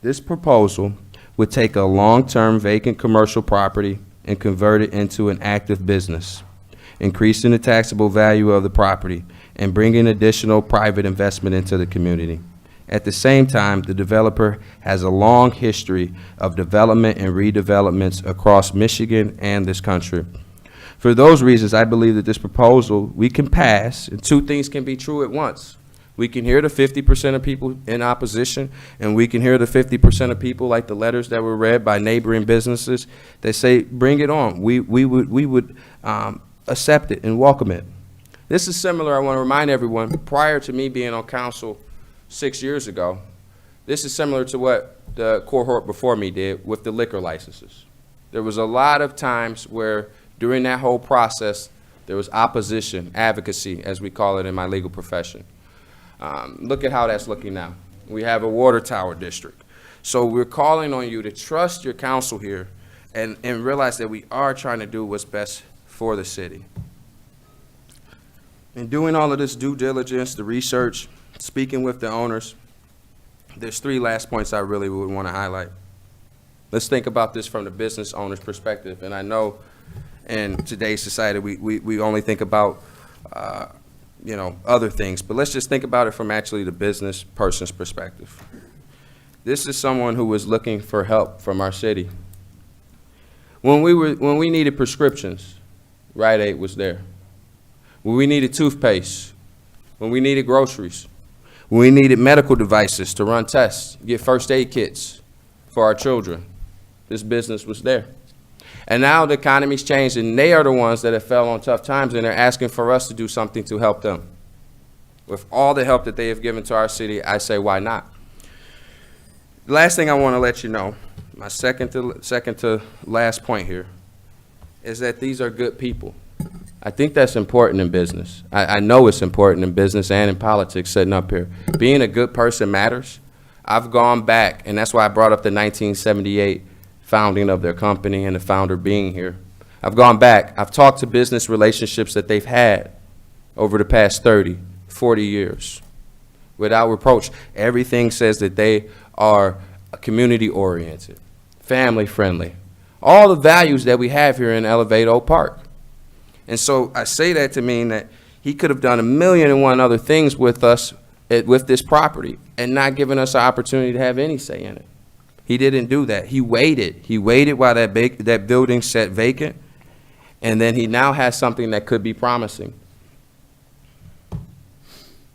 S3: This proposal would take a long-term vacant commercial property and convert it into an active business, increasing the taxable value of the property and bringing additional private investment into the community. At the same time, the developer has a long history of development and redevelopments across Michigan and this country. For those reasons, I believe that this proposal we can pass, and two things can be true at once. We can hear the 50% of people in opposition, and we can hear the 50% of people, like the letters that were read by neighboring businesses, that say, bring it on. We would accept it and welcome it. This is similar, I want to remind everyone, prior to me being on council 6 years ago, this is similar to what the cohort before me did with the liquor licenses. There was a lot of times where during that whole process, there was opposition, advocacy, as we call it in my legal profession. Look at how that's looking now. We have a water tower district. So we're calling on you to trust your council here and realize that we are trying to do what's best for the city. In doing all of this due diligence, the research, speaking with the owners, there's three last points I really would want to highlight. Let's think about this from the business owner's perspective. And I know in today's society, we only think about other things, but let's just think about it from actually the business person's perspective. This is someone who was looking for help from our city. When we needed prescriptions, Rite Aid was there. When we needed toothpaste, when we needed groceries, when we needed medical devices to run tests, get first aid kits for our children, this business was there. And now the economy's changed, and they are the ones that have fell on tough times, and they're asking for us to do something to help them. With all the help that they have given to our city, I say, why not? The last thing I want to let you know, my second to last point here, is that these are good people. I think that's important in business. I know it's important in business and in politics sitting up here. Being a good person matters. I've gone back, and that's why I brought up the 1978 founding of their company and the founder being here. I've gone back. I've talked to business relationships that they've had over the past 30, 40 years. Without reproach, everything says that they are community-oriented, family-friendly, all the values that we have here in Elevate Oak Park. And so I say that to mean that he could have done 1,000,001 other things with us, with this property, and not given us an opportunity to have any say in it. He didn't do that. He waited. He waited while that building sat vacant, and then he now has something that could be promising.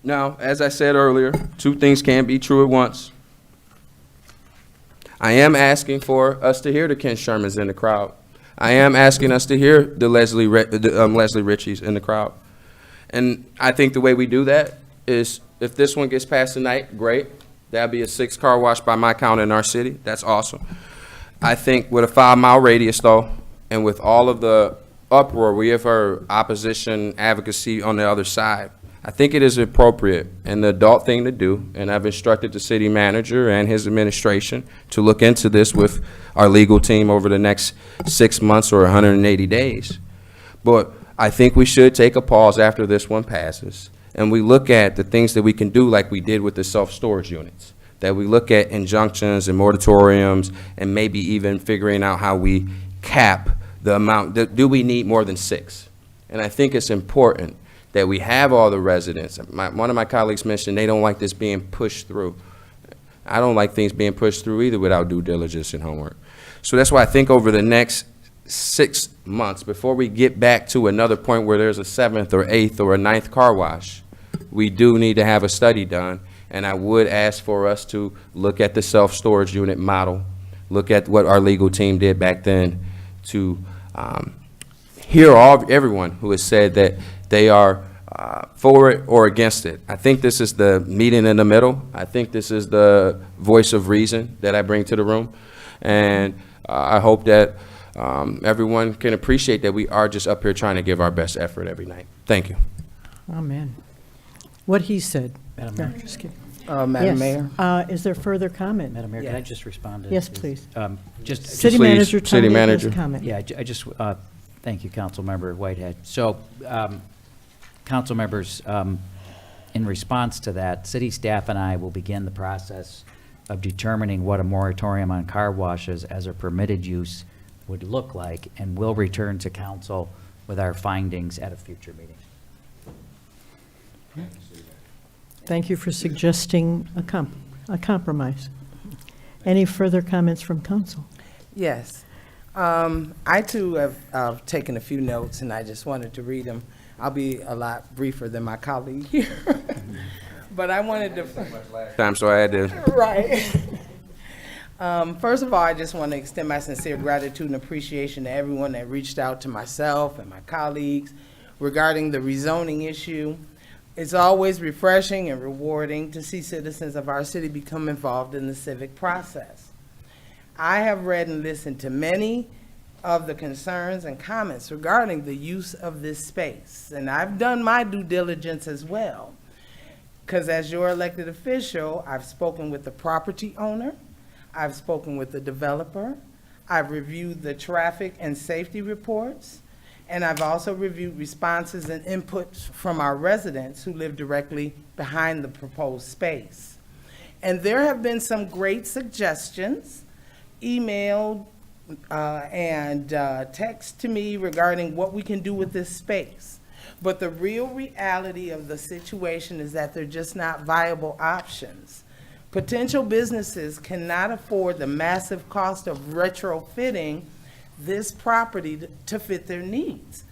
S3: Now, as I said earlier, two things can't be true at once. I am asking for us to hear the Ken Shermans in the crowd. I am asking us to hear the Leslie Richies in the crowd. And I think the way we do that is, if this one gets passed tonight, great. That'll be a 6th car wash by my count in our city. That's awesome. I think with a 5-mile radius, though, and with all of the uproar we have heard, opposition, advocacy on the other side, I think it is appropriate and the adult thing to do, and I've instructed the city manager and his administration to look into this with our legal team over the next 6 months or 180 days. But I think we should take a pause after this one passes, and we look at the things that we can do like we did with the self-storage units, that we look at injunctions and moratoriums and maybe even figuring out how we cap the amount. Do we need more than 6? And I think it's important that we have all the residents. One of my colleagues mentioned they don't like this being pushed through. I don't like things being pushed through either without due diligence and homework. So that's why I think over the next 6 months, before we get back to another point where there's a 7th or 8th or a 9th car wash, we do need to have a study done. And I would ask for us to look at the self-storage unit model, look at what our legal team did back then, to hear everyone who has said that they are for it or against it. I think this is the meeting in the middle. I think this is the voice of reason that I bring to the room. And I hope that everyone can appreciate that we are just up here trying to give our best effort every night. Thank you.
S1: Amen. What he said.
S12: Madam
S1: No,
S12: Mayor.
S1: just kidding.
S4: Madam Mayor?
S1: Is there further comment?
S12: Madam Mayor, can I just respond to?
S1: Yes, please.
S12: Please,
S1: City Manager,
S3: City Manager.
S1: comment.
S12: Yeah, I just, thank you, Councilmember Whitehead. So, council members, in response to that, city staff and I will begin the process of determining what a moratorium on car washes as a permitted use would look like, and we'll return to council with our findings at a future meeting.
S1: Thank you for suggesting a compromise. Any further comments from council?
S4: Yes. I too have taken a few notes, and I just wanted to read them. I'll be a lot briefer than my colleague here. But I wanted to.
S3: Time, so I had to.
S4: Right. First of all, I just want to extend my sincere gratitude and appreciation to everyone that reached out to myself and my colleagues regarding the rezoning issue. It's always refreshing and rewarding to see citizens of our city become involved in the civic process. I have read and listened to many of the concerns and comments regarding the use of this space, and I've done my due diligence as well, because as your elected official, I've spoken with the property owner, I've spoken with the developer, I've reviewed the traffic and safety reports, and I've also reviewed responses and inputs from our residents who live directly behind the proposed space. And there have been some great suggestions, emailed and text to me regarding what we can do with this space. But the real reality of the situation is that they're just not viable options. Potential businesses cannot afford the massive cost of retrofitting this property to fit their needs.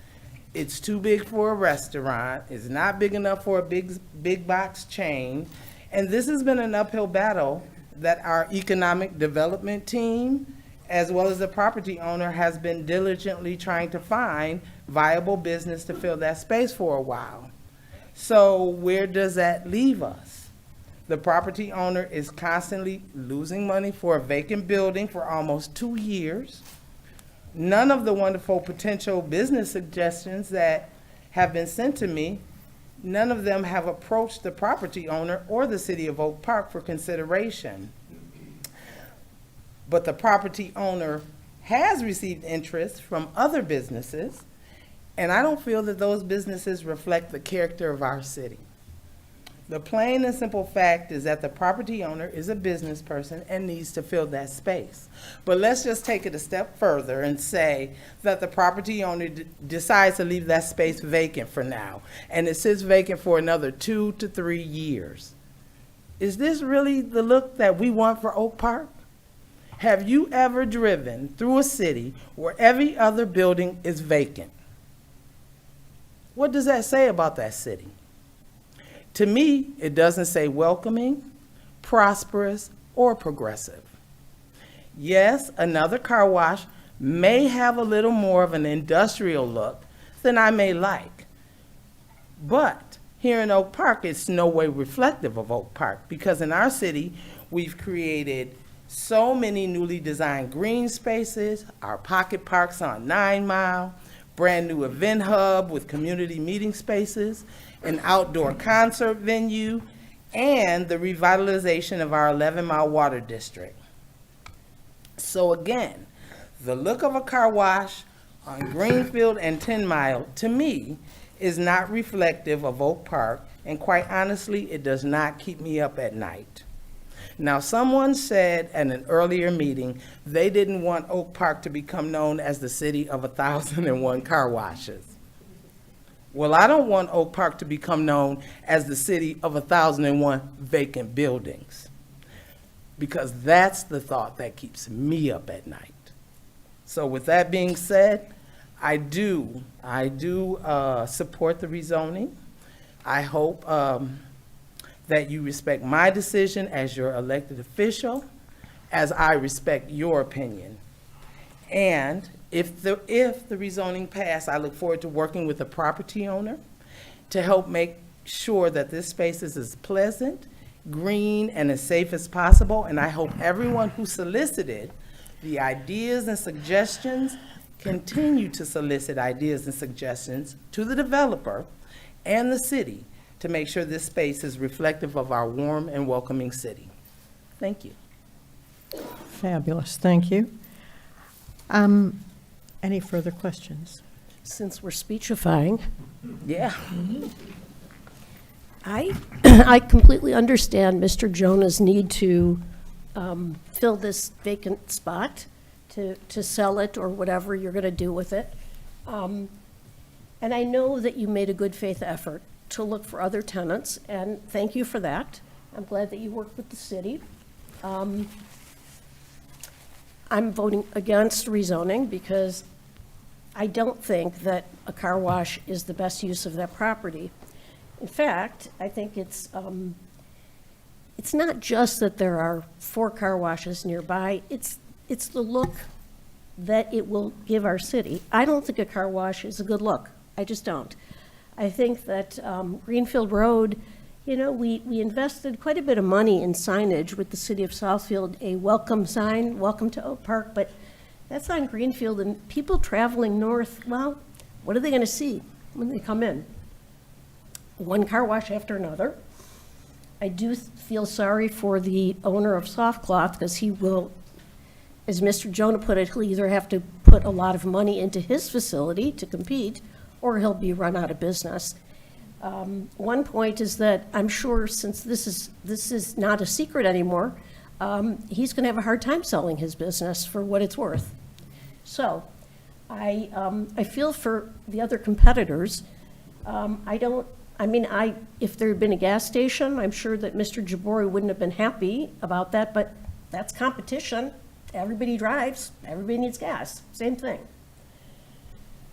S4: It's too big for a restaurant, it's not big enough for a big box chain, and this has been an uphill battle that our economic development team, as well as the property owner, has been diligently trying to find viable business to fill that space for a while. So where does that leave us? The property owner is constantly losing money for a vacant building for almost 2 years. None of the wonderful potential business suggestions that have been sent to me. None of them have approached the property owner or the City of Oak Park for consideration. But the property owner has received interest from other businesses, and I don't feel that those businesses reflect the character of our city. The plain and simple fact is that the property owner is a business person and needs to fill that space. But let's just take it a step further and say that the property owner decides to leave that space vacant for now, and it sits vacant for another 2 to 3 years. Is this really the look that we want for Oak Park? Have you ever driven through a city where every other building is vacant? What does that say about that city? To me, it doesn't say welcoming, prosperous, or progressive. Yes, another car wash may have a little more of an industrial look than I may like. But here in Oak Park, it's no way reflective of Oak Park, because in our city, we've created so many newly designed green spaces, our pocket parks on 9 Mile, brand new event hub with community meeting spaces, an outdoor concert venue, and the revitalization of our 11 Mile Water District. So again, the look of a car wash on Greenfield and 10 Mile, to me, is not reflective of Oak Park, and quite honestly, it does not keep me up at night. Now, someone said at an earlier meeting they didn't want Oak Park to become known as the city of 1,001 car washes. Well, I don't want Oak Park to become known as the city of 1,001 vacant buildings, because that's the thought that keeps me up at night. So with that being said, I do support the rezoning. I hope that you respect my decision as your elected official, as I respect your opinion. And if the rezoning pass, I look forward to working with the property owner to help make sure that this space is as pleasant, green, and as safe as possible. And I hope everyone who solicited the ideas and suggestions continue to solicit ideas and suggestions to the developer and the city to make sure this space is reflective of our warm and welcoming city. Thank you.
S1: Fabulous, thank you. Any further questions?
S6: Since we're speechifying,
S4: Yeah.
S6: I completely understand Mr. Jonah's need to fill this vacant spot, to sell it or whatever you're going to do with it. And I know that you made a good faith effort to look for other tenants, and thank you for that. I'm glad that you worked with the city. I'm voting against rezoning because I don't think that a car wash is the best use of that property. In fact, I think it's not just that there are 4 car washes nearby, it's the look that it will give our city. I don't think a car wash is a good look. I just don't. I think that Greenfield Road, you know, we invested quite a bit of money in signage with the city of Southfield, a welcome sign, welcome to Oak Park, but that's on Greenfield, and people traveling north, well, what are they going to see when they come in? One car wash after another. I do feel sorry for the owner of Softcloth, because he will, as Mr. Jonah put it, he'll either have to put a lot of money into his facility to compete, or he'll be run out of business. One point is that I'm sure, since this is not a secret anymore, he's going to have a hard time selling his business for what it's worth. So I feel for the other competitors. If there had been a gas station, I'm sure that Mr. Jabouri wouldn't have been happy about that, but that's competition. Everybody drives, everybody needs gas, same thing.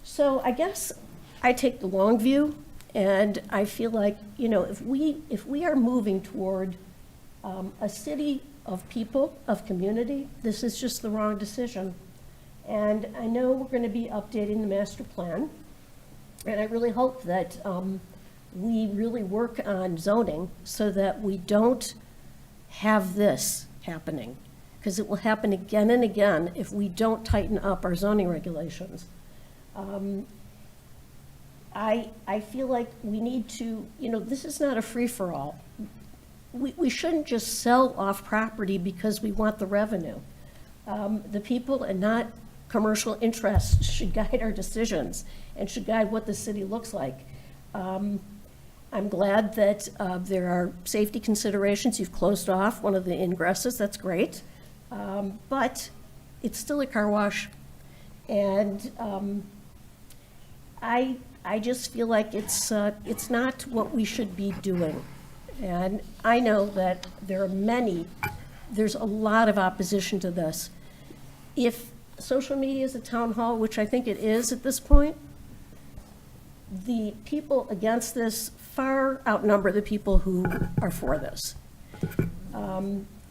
S6: So I guess I take the long view, and I feel like, you know, if we are moving toward a city of people, of community, this is just the wrong decision. And I know we're going to be updating the master plan, and I really hope that we really work on zoning so that we don't have this happening, because it will happen again and again if we don't tighten up our zoning regulations. I feel like we need to, this is not a free-for-all. We shouldn't just sell off property because we want the revenue. The people and not commercial interests should guide our decisions and should guide what the city looks like. I'm glad that there are safety considerations. You've closed off one of the ingresses. That's great. But it's still a car wash. And I just feel like it's not what we should be doing. And I know that there's a lot of opposition to this. If social media is a town hall, which I think it is at this point, the people against this far outnumber the people who are for this.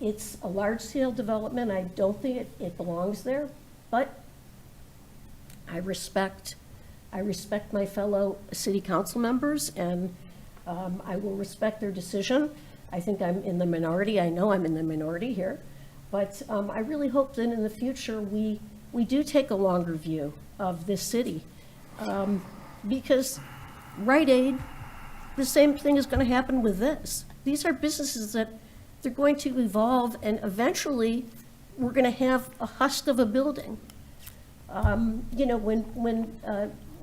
S6: It's a large-scale development. I don't think it belongs there, but I respect my fellow city council members, and I will respect their decision. I think I'm in the minority. I know I'm in the minority here, but I really hope that in the future we do take a longer view of this city, because Rite Aid, the same thing is going to happen with this. These are businesses that they're going to evolve, and eventually we're going to have a husk of a building. When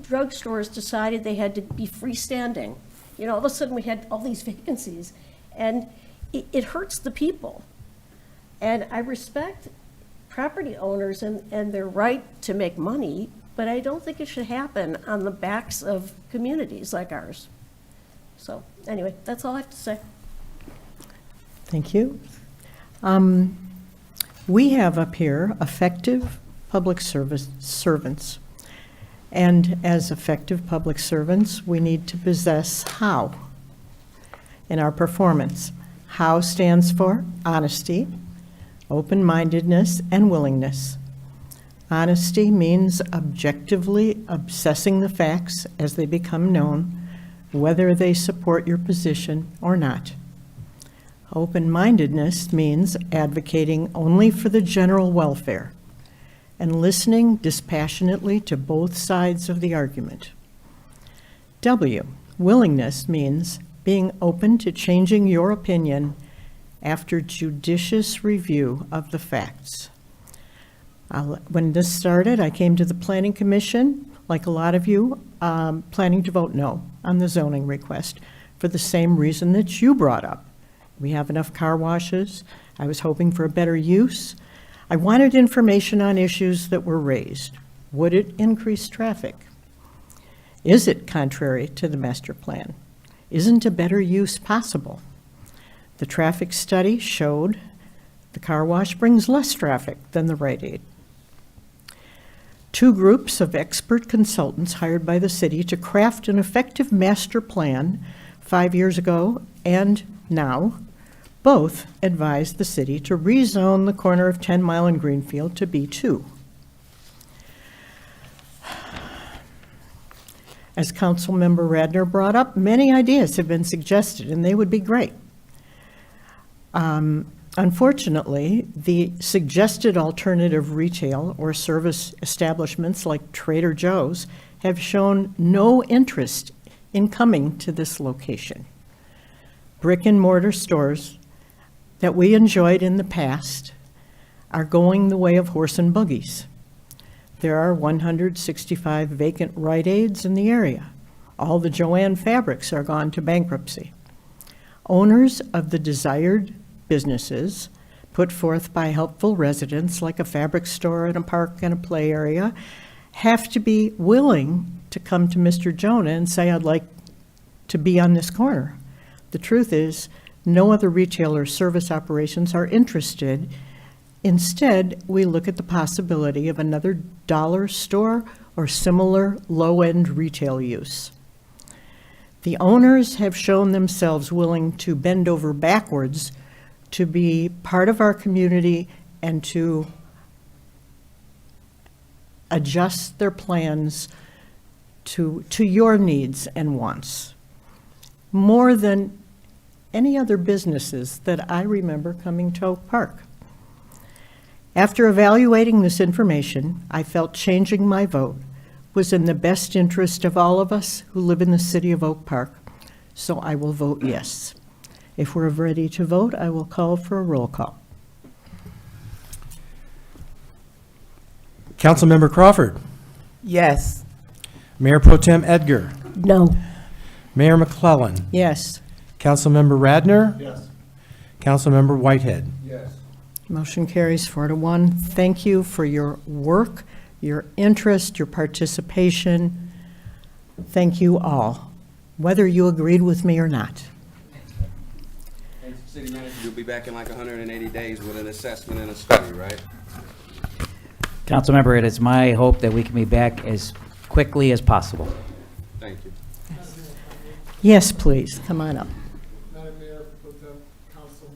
S6: drugstores decided they had to be freestanding, all of a sudden we had all these vacancies, and it hurts the people. And I respect property owners and their right to make money, but I don't think it should happen on the backs of communities like ours. So anyway, that's all I have to say.
S1: Thank you. We have up here effective public service servants. And as effective public servants, we need to possess how in our performance. How stands for honesty, open-mindedness, and willingness. Honesty means objectively assessing the facts as they become known, whether they support your position or not. Open-mindedness means advocating only for the general welfare and listening dispassionately to both sides of the argument. W, willingness means being open to changing your opinion after judicious review of the facts. When this started, I came to the Planning Commission, like a lot of you, planning to vote no on the zoning request for the same reason that you brought up. We have enough car washes. I was hoping for a better use. I wanted information on issues that were raised. Would it increase traffic? Is it contrary to the master plan? Isn't a better use possible? The traffic study showed the car wash brings less traffic than the Rite Aid. 2 groups of expert consultants hired by the city to craft an effective master plan 5 years ago and now both advised the city to rezone the corner of 10 Mile and Greenfield to B2. As Councilmember Radner brought up, many ideas have been suggested, and they would be great. Unfortunately, the suggested alternative retail or service establishments like Trader Joe's have shown no interest in coming to this location. Brick and mortar stores that we enjoyed in the past are going the way of horse and buggies. There are 165 vacant Rite Aids in the area. All the Joann fabrics are gone to bankruptcy. Owners of the desired businesses put forth by helpful residents like a fabric store and a park and a play area have to be willing to come to Mr. Jonah and say, I'd like to be on this corner. The truth is, no other retailer service operations are interested. Instead, we look at the possibility of another dollar store or similar low-end retail use. The owners have shown themselves willing to bend over backwards to be part of our community and to adjust their plans to your needs and wants, more than any other businesses that I remember coming to Oak Park. After evaluating this information, I felt changing my vote was in the best interest of all of us who live in the city of Oak Park, so I will vote yes. If we're ready to vote, I will call for a roll call.
S20: Councilmember Crawford.
S4: Yes.
S20: Mayor Pro Tem Edgar.
S6: No.
S20: Mayor McClellan.
S1: Yes.
S20: Councilmember Radner.
S19: Yes.
S20: Councilmember Whitehead.
S19: Yes.
S1: Motion carries 4-1. Thank you for your work, your interest, your participation. Thank you all, whether you agreed with me or not.
S3: City manager, you'll be back in like 180 days with an assessment and a study, right?
S12: Councilmember, it is my hope that we can be back as quickly as possible.
S3: Thank you.
S1: Yes, please, come on up.
S19: Madam Mayor, with the council,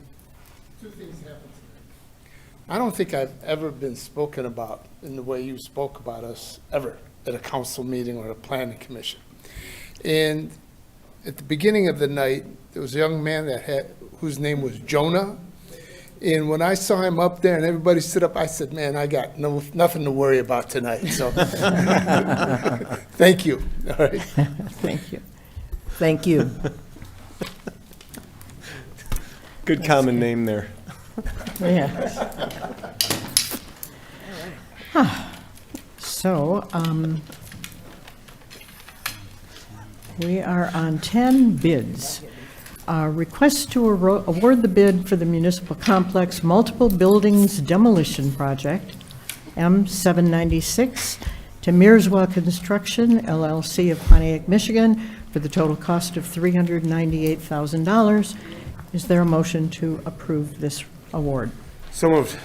S19: two things happened today. I don't think I've ever been spoken about in the way you spoke about us, ever, at a council meeting or a planning commission. And at the beginning of the night, there was a young man whose name was Jonah. And when I saw him up there and everybody stood up, I said, man, I got nothing to worry about tonight. So thank you. All right.
S1: Thank you. Thank you.
S11: Good common name there.
S1: Yeah. So, we are on 10 bids. Request to award the bid for the municipal complex multiple buildings demolition project, M796, to Mearswell Construction, LLC of Pontiac, Michigan, for the total cost of $398,000. Is there a motion to approve this award?
S19: So moved.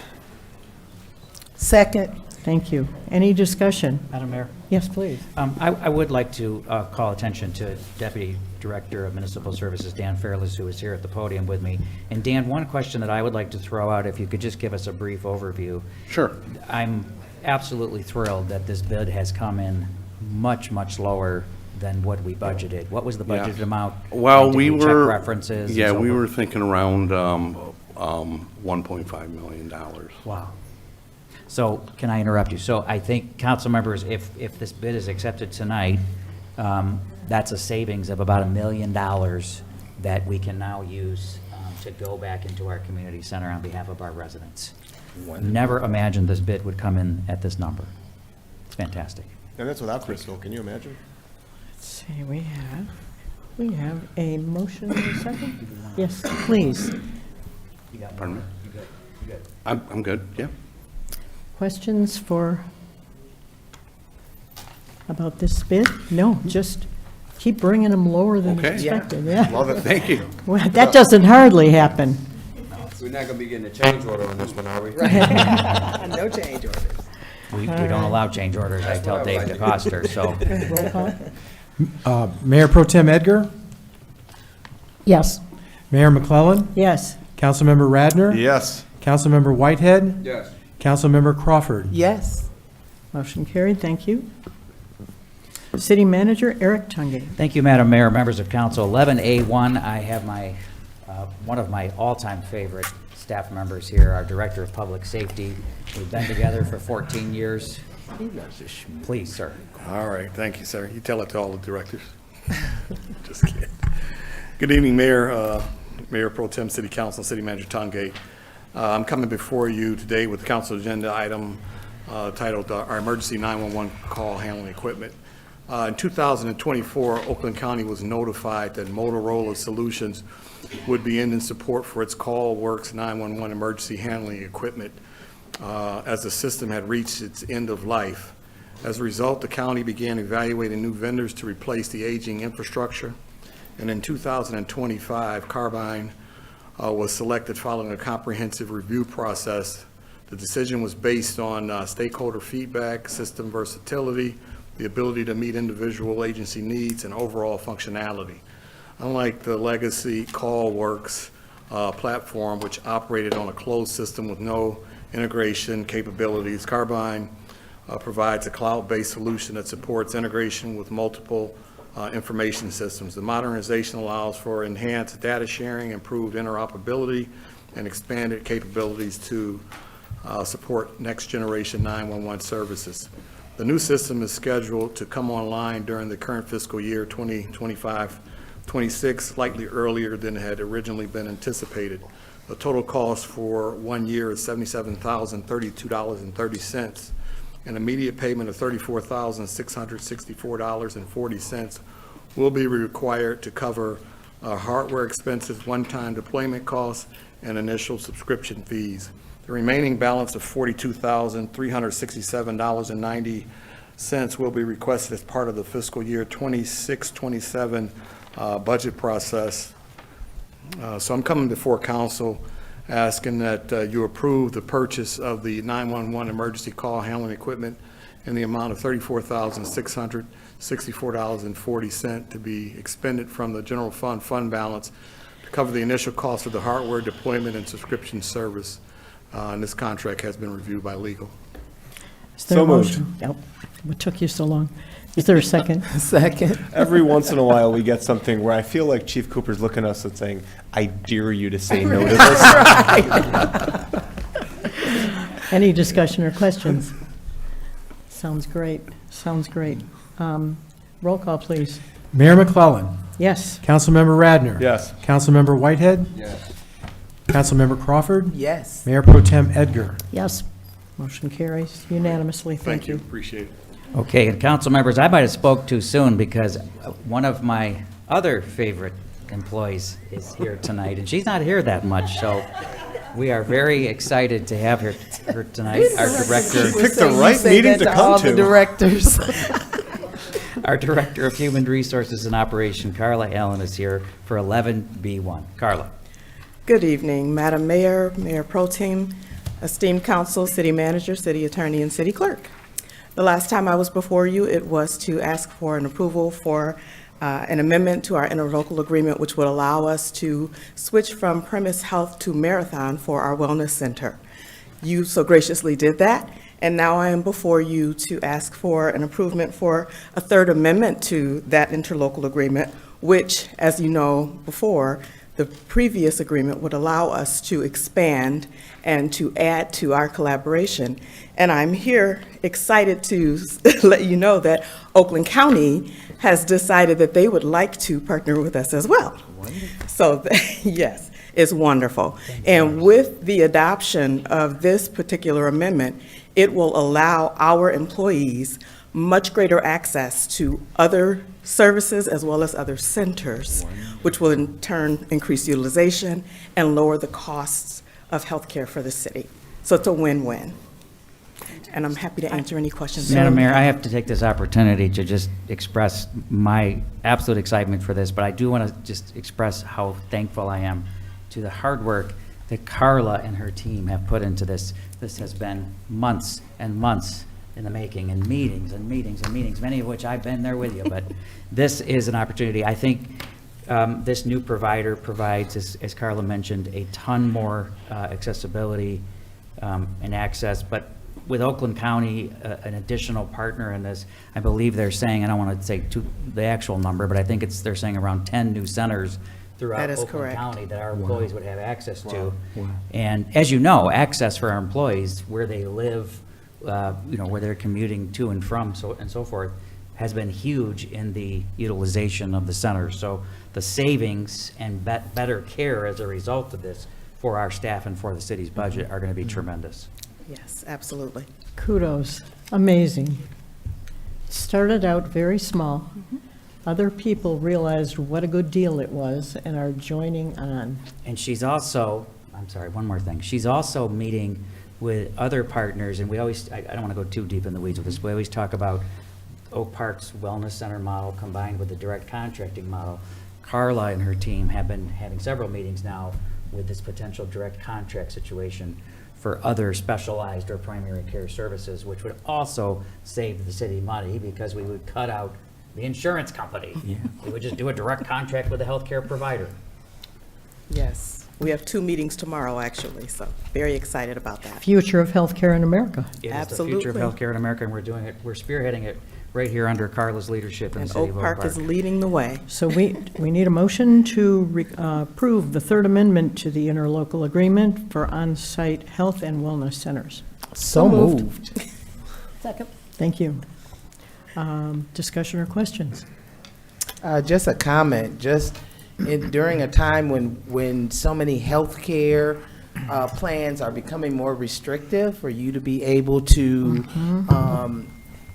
S1: Second. Thank you. Any discussion?
S12: Madam Mayor?
S1: Yes, please.
S12: I would like to call attention to Deputy Director of Municipal Services, Dan Fairless, who is here at the podium with me. And Dan, one question that I would like to throw out, if you could just give us a brief overview.
S5: Sure.
S12: I'm absolutely thrilled that this bid has come in much, much lower than what we budgeted. What was the budgeted amount?
S5: Well,
S12: And did
S5: we
S12: check
S5: were,
S12: references and
S5: yeah,
S12: so
S5: we
S12: forth?
S5: were thinking around $1.5 million.
S12: Wow. So, can I interrupt you? So I think, council members, if this bid is accepted tonight, that's a savings of about $1 million that we can now use to go back into our community center on behalf of our residents. Never imagined this bid would come in at this number. It's fantastic.
S11: And that's without Crystal, can you imagine?
S1: Let's see, we have a motion in a second? Yes, please.
S5: Pardon me? I'm good, yeah.
S1: Questions about this bid? No, just keep bringing them lower than
S5: Okay.
S1: expected, yeah.
S5: Love it, thank you.
S1: Well, that doesn't hardly happen.
S3: We're not gonna be getting a change order on this one, are we?
S4: No change orders.
S12: We don't allow change orders, I tell Dave DeCoster, so.
S1: Roll call?
S20: Mayor Pro Tem Edgar.
S6: Yes.
S20: Mayor McClellan.
S1: Yes.
S20: Councilmember Radner.
S11: Yes.
S20: Councilmember Whitehead.
S3: Yes.
S20: Councilmember Crawford.
S4: Yes.
S1: Motion carried, thank you. City Manager Eric Tungate.
S12: Thank you, Madam Mayor, members of council. 11A1, I have one of my all-time favorite staff members here, our Director of Public Safety. We've been together for 14 years. Please, sir.
S5: All right, thank you, sir. You tell it to all the directors. Just kidding. Good evening, Mayor, Mayor Pro Tem, City Council, City Manager Tungate. I'm coming before you today with the council agenda item titled our Emergency 911 Call Handling Equipment. In 2024, Oakland County was notified that Motorola Solutions would be ending support for its CallWorks 911 emergency handling equipment as the system had reached its end of life. As a result, the county began evaluating new vendors to replace the aging infrastructure. And in 2025, Carbine was selected following a comprehensive review process. The decision was based on stakeholder feedback, system versatility, the ability to meet individual agency needs, and overall functionality. Unlike the legacy CallWorks platform, which operated on a closed system with no integration capabilities, Carbine provides a cloud-based solution that supports integration with multiple information systems. The modernization allows for enhanced data sharing, improved interoperability, and expanded capabilities to support next-generation 911 services. The new system is scheduled to come online during the current fiscal year 2025-26, slightly earlier than had originally been anticipated. The total cost for 1 year is $77,032.30. An immediate payment of $34,664.40 will be required to cover hardware expenses, one-time deployment costs, and initial subscription fees. The remaining balance of $42,367.90 will be requested as part of the fiscal year 26-27 budget process. So I'm coming before council asking that you approve the purchase of the 911 emergency call handling equipment in the amount of $34,664.40 to be expended from the general fund balance to cover the initial cost of the hardware deployment and subscription service. And this contract has been reviewed by legal.
S1: Is there a motion? Yep. What took you so long? Is there a second?
S8: Second. Every once in a while, we get something where I feel like Chief Cooper's looking at us and saying, I dare you to say no to this.
S1: Any discussion or questions? Sounds great. Sounds great. Roll call, please.
S20: Mayor McClellan.
S1: Yes.
S20: Councilmember Radner.
S8: Yes.
S20: Councilmember Whitehead.
S3: Yes.
S20: Councilmember Crawford.
S4: Yes.
S20: Mayor Pro Tem Edgar.
S6: Yes.
S1: Motion carries unanimously. Thank you.
S5: Appreciate it.
S12: Okay, and council members, I might have spoke too soon because one of my other favorite employees is here tonight, and she's not here that much, so we are very excited to have her tonight. Our director.
S8: She picked the right meeting to come to.
S4: Directors.
S12: Our Director of Human Resources and Operation, Carla Allen, is here for 11B1. Carla.
S10: Good evening, Madam Mayor, Mayor Pro Tem, esteemed council, city manager, city attorney, and city clerk. The last time I was before you, it was to ask for an approval for an amendment to our interlocal agreement, which would allow us to switch from Premise Health to Marathon for our wellness center. You so graciously did that, and now I am before you to ask for an approval for a third amendment to that interlocal agreement, which, as you know before, the previous agreement would allow us to expand and to add to our collaboration. And I'm here excited to let you know that Oakland County has decided that they would like to partner with us as well. Wonderful. So, yes, it's wonderful. And with the adoption of this particular amendment, it will allow our employees much greater access to other services as well as other centers, which will in turn increase utilization and lower the costs of healthcare for the city. So it's a win-win. And I'm happy to answer any questions.
S12: Madam Mayor, I have to take this opportunity to just express my absolute excitement for this, but I do want to just express how thankful I am to the hard work that Carla and her team have put into this. This has been months and months in the making, and meetings and meetings and meetings, many of which I've been there with you, but this is an opportunity. I think this new provider provides, as Carla mentioned, a ton more accessibility and access, but with Oakland County, an additional partner in this, I believe they're saying, I don't want to say the actual number, but I think they're saying around 10 new centers throughout Oakland County that our employees would have access to. Wow. And as you know, access for our employees, where they live, where they're commuting to and from, and so forth, has been huge in the utilization of the center. So the savings and better care as a result of this for our staff and for the city's budget are going to be tremendous.
S10: Yes, absolutely.
S1: Kudos. Amazing. Started out very small. Other people realized what a good deal it was and are joining on.
S12: And she's also, I'm sorry, one more thing. She's also meeting with other partners, and we always, I don't want to go too deep in the weeds with this, we always talk about Oak Park's Wellness Center model combined with the direct contracting model. Carla and her team have been having several meetings now with this potential direct contract situation for other specialized or primary care services, which would also save the city money because we would cut out the insurance company. Yeah. We would just do a direct contract with a healthcare provider.
S10: Yes. We have 2 meetings tomorrow, actually, so very excited about that.
S1: Future of healthcare in America.
S12: It is the future of healthcare in America, and we're doing it, we're spearheading it right here under Carla's leadership in the city of Oak Park.
S10: Oak Park is leading the way.
S1: So we need a motion to approve the third amendment to the interlocal agreement for on-site health and wellness centers.
S8: So moved.
S6: Second.
S1: Thank you. Discussion or questions?
S4: Just a comment, during a time when so many healthcare plans are becoming more restrictive, for you to be able to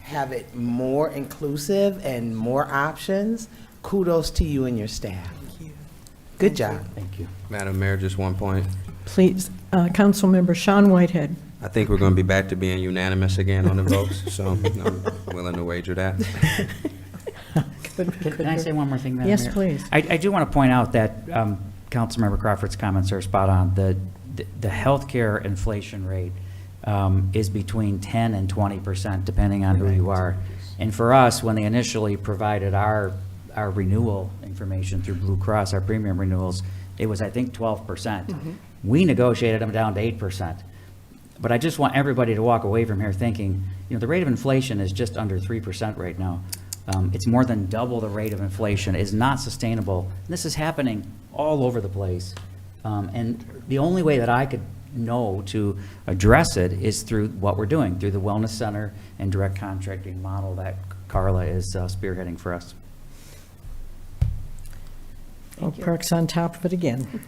S4: have it more inclusive and more options, kudos to you and your staff. Good job.
S12: Thank you.
S3: Madam Mayor, just one point.
S1: Please, Councilmember Sean Whitehead.
S3: I think we're going to be back to being unanimous again on the votes, so I'm willing to wager that.
S12: Can I say one more thing, Madam
S1: Yes,
S12: Mayor?
S1: please.
S12: I do want to point out that Councilmember Crawford's comments are spot on. The healthcare inflation rate is between 10 and 20%, depending on who you are. And for us, when they initially provided our renewal information through Blue Cross, our premium renewals, it was, I think, 12%. We negotiated them down to 8%. But I just want everybody to walk away from here thinking, the rate of inflation is just under 3% right now. It's more than double the rate of inflation. It's not sustainable. This is happening all over the place. And the only way that I could know to address it is through what we're doing, through the Wellness Center and direct contracting model that Carla is spearheading for us.
S1: Oak Park's on top of it again.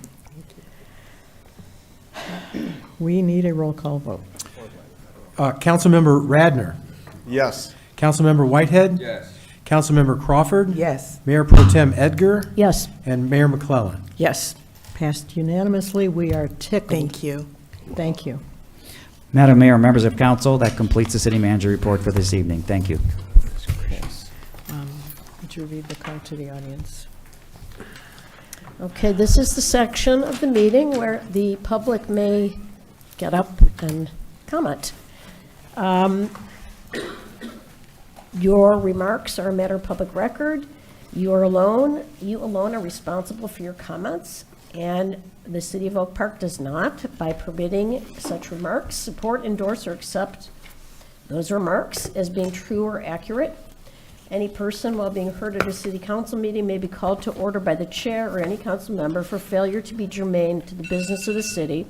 S1: We need a roll call vote.
S20: Councilmember Radner.
S11: Yes.
S20: Councilmember Whitehead.
S3: Yes.
S20: Councilmember Crawford.
S4: Yes.
S20: Mayor Pro Tem Edgar.
S6: Yes.
S20: And Mayor McClellan.
S1: Yes. Passed unanimously. We are tickled.
S10: Thank you.
S1: Thank you.
S12: Madam Mayor, members of council, that completes the city manager report for this evening. Thank you.
S1: Would you read the call to the audience?
S6: Okay, this is the section of the meeting where the public may get up and comment. Your remarks are a matter of public record. You alone are responsible for your comments, and the City of Oak Park does not, by permitting such remarks, support, endorse, or accept those remarks as being true or accurate. Any person, while being heard at a city council meeting, may be called to order by the chair or any council member for failure to be germane to the business of the city,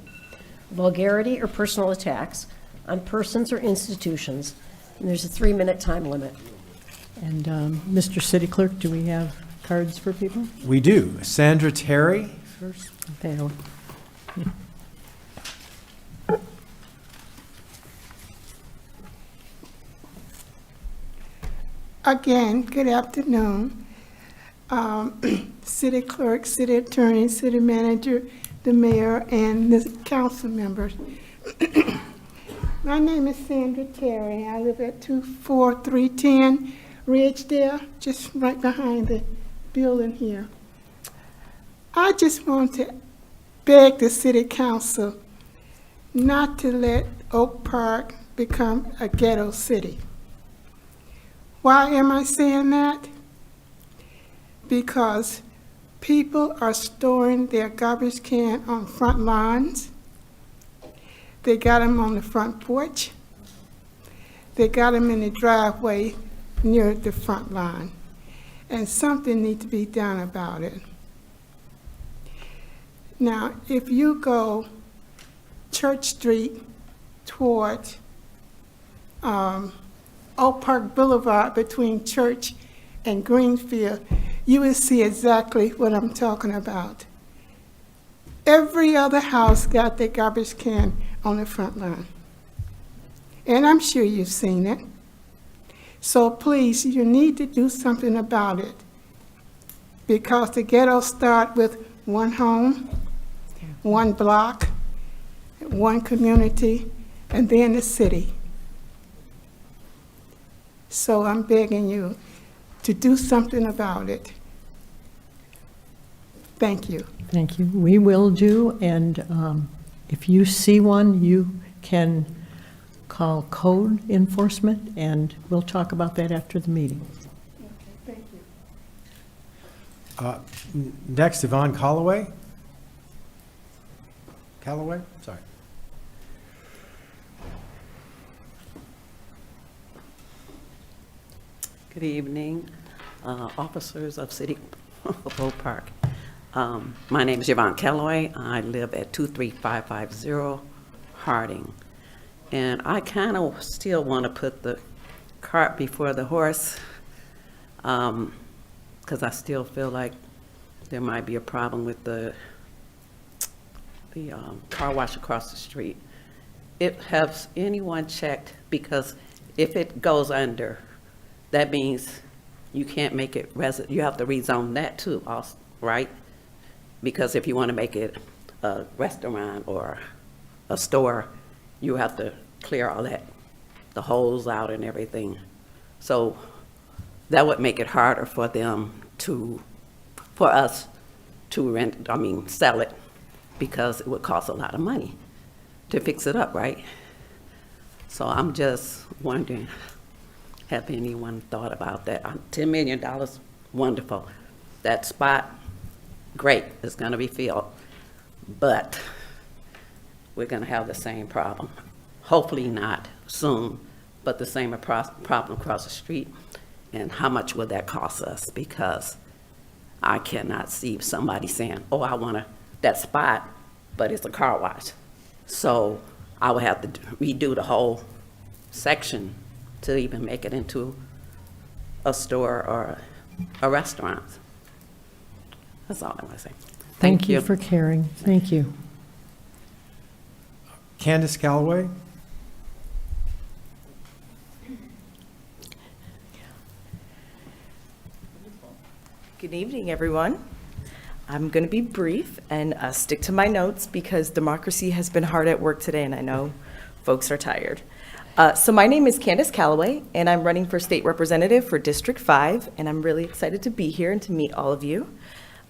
S6: vulgarity or personal attacks on persons or institutions. And there's a 3-minute time limit.
S1: And Mr. City Clerk, do we have cards for people?
S20: We do. Sandra Terry first.
S1: There.
S18: Again, good afternoon. City Clerk, City Attorney, City Manager, the Mayor, and the council members. My name is Sandra Terry. I live at 24310 Ridgedale, just right behind the building here. I just want to beg the City Council not to let Oak Park become a ghetto city. Why am I saying that? Because people are storing their garbage can on front lawns. They got them on the front porch. They got them in the driveway near the front lawn. And something needs to be done about it. Now, if you go Church Street toward Oak Park Boulevard between Church and Greenfield, you will see exactly what I'm talking about. Every other house got their garbage can on the front lawn. And I'm sure you've seen it. So please, you need to do something about it. Because the ghettos start with one home, one block, one community, and then the city. So I'm begging you to do something about it. Thank you.
S1: Thank you. We will do, and if you see one, you can call code enforcement, and we'll talk about that after the meeting.
S18: Okay, thank you.
S20: Next, Yvonne Callaway. Callaway? Sorry.
S9: Good evening, officers of City of Oak Park. My name is Yvonne Callaway. I live at 23550 Harding. And I kind of still want to put the cart before the horse, because I still feel like there might be a problem with the car wash across the street. Has anyone checked, because if it goes under, that means you can't make it you have to rezone that too, also, right? Because if you want to make it a restaurant or a store, you have to clear all that, the holes out and everything. So that would make it harder for us to sell it, because it would cost a lot of money to fix it up, right? So I'm just wondering, have anyone thought about that? $10 million, wonderful. That spot, great, it's gonna be filled, but we're gonna have the same problem. Hopefully not soon, but the same problem across the street. And how much will that cost us? Because I cannot see somebody saying, oh, I want that spot, but it's a car wash. So I would have to redo the whole section to even make it into a store or a restaurant. That's all I want to say.
S1: Thank you for caring. Thank you.
S20: Candace Calloway?
S13: Good evening, everyone. I'm going to be brief and stick to my notes because democracy has been hard at work today, and I know folks are tired. So my name is Candace Calloway, and I'm running for state representative for District 5, and I'm really excited to be here and to meet all of you.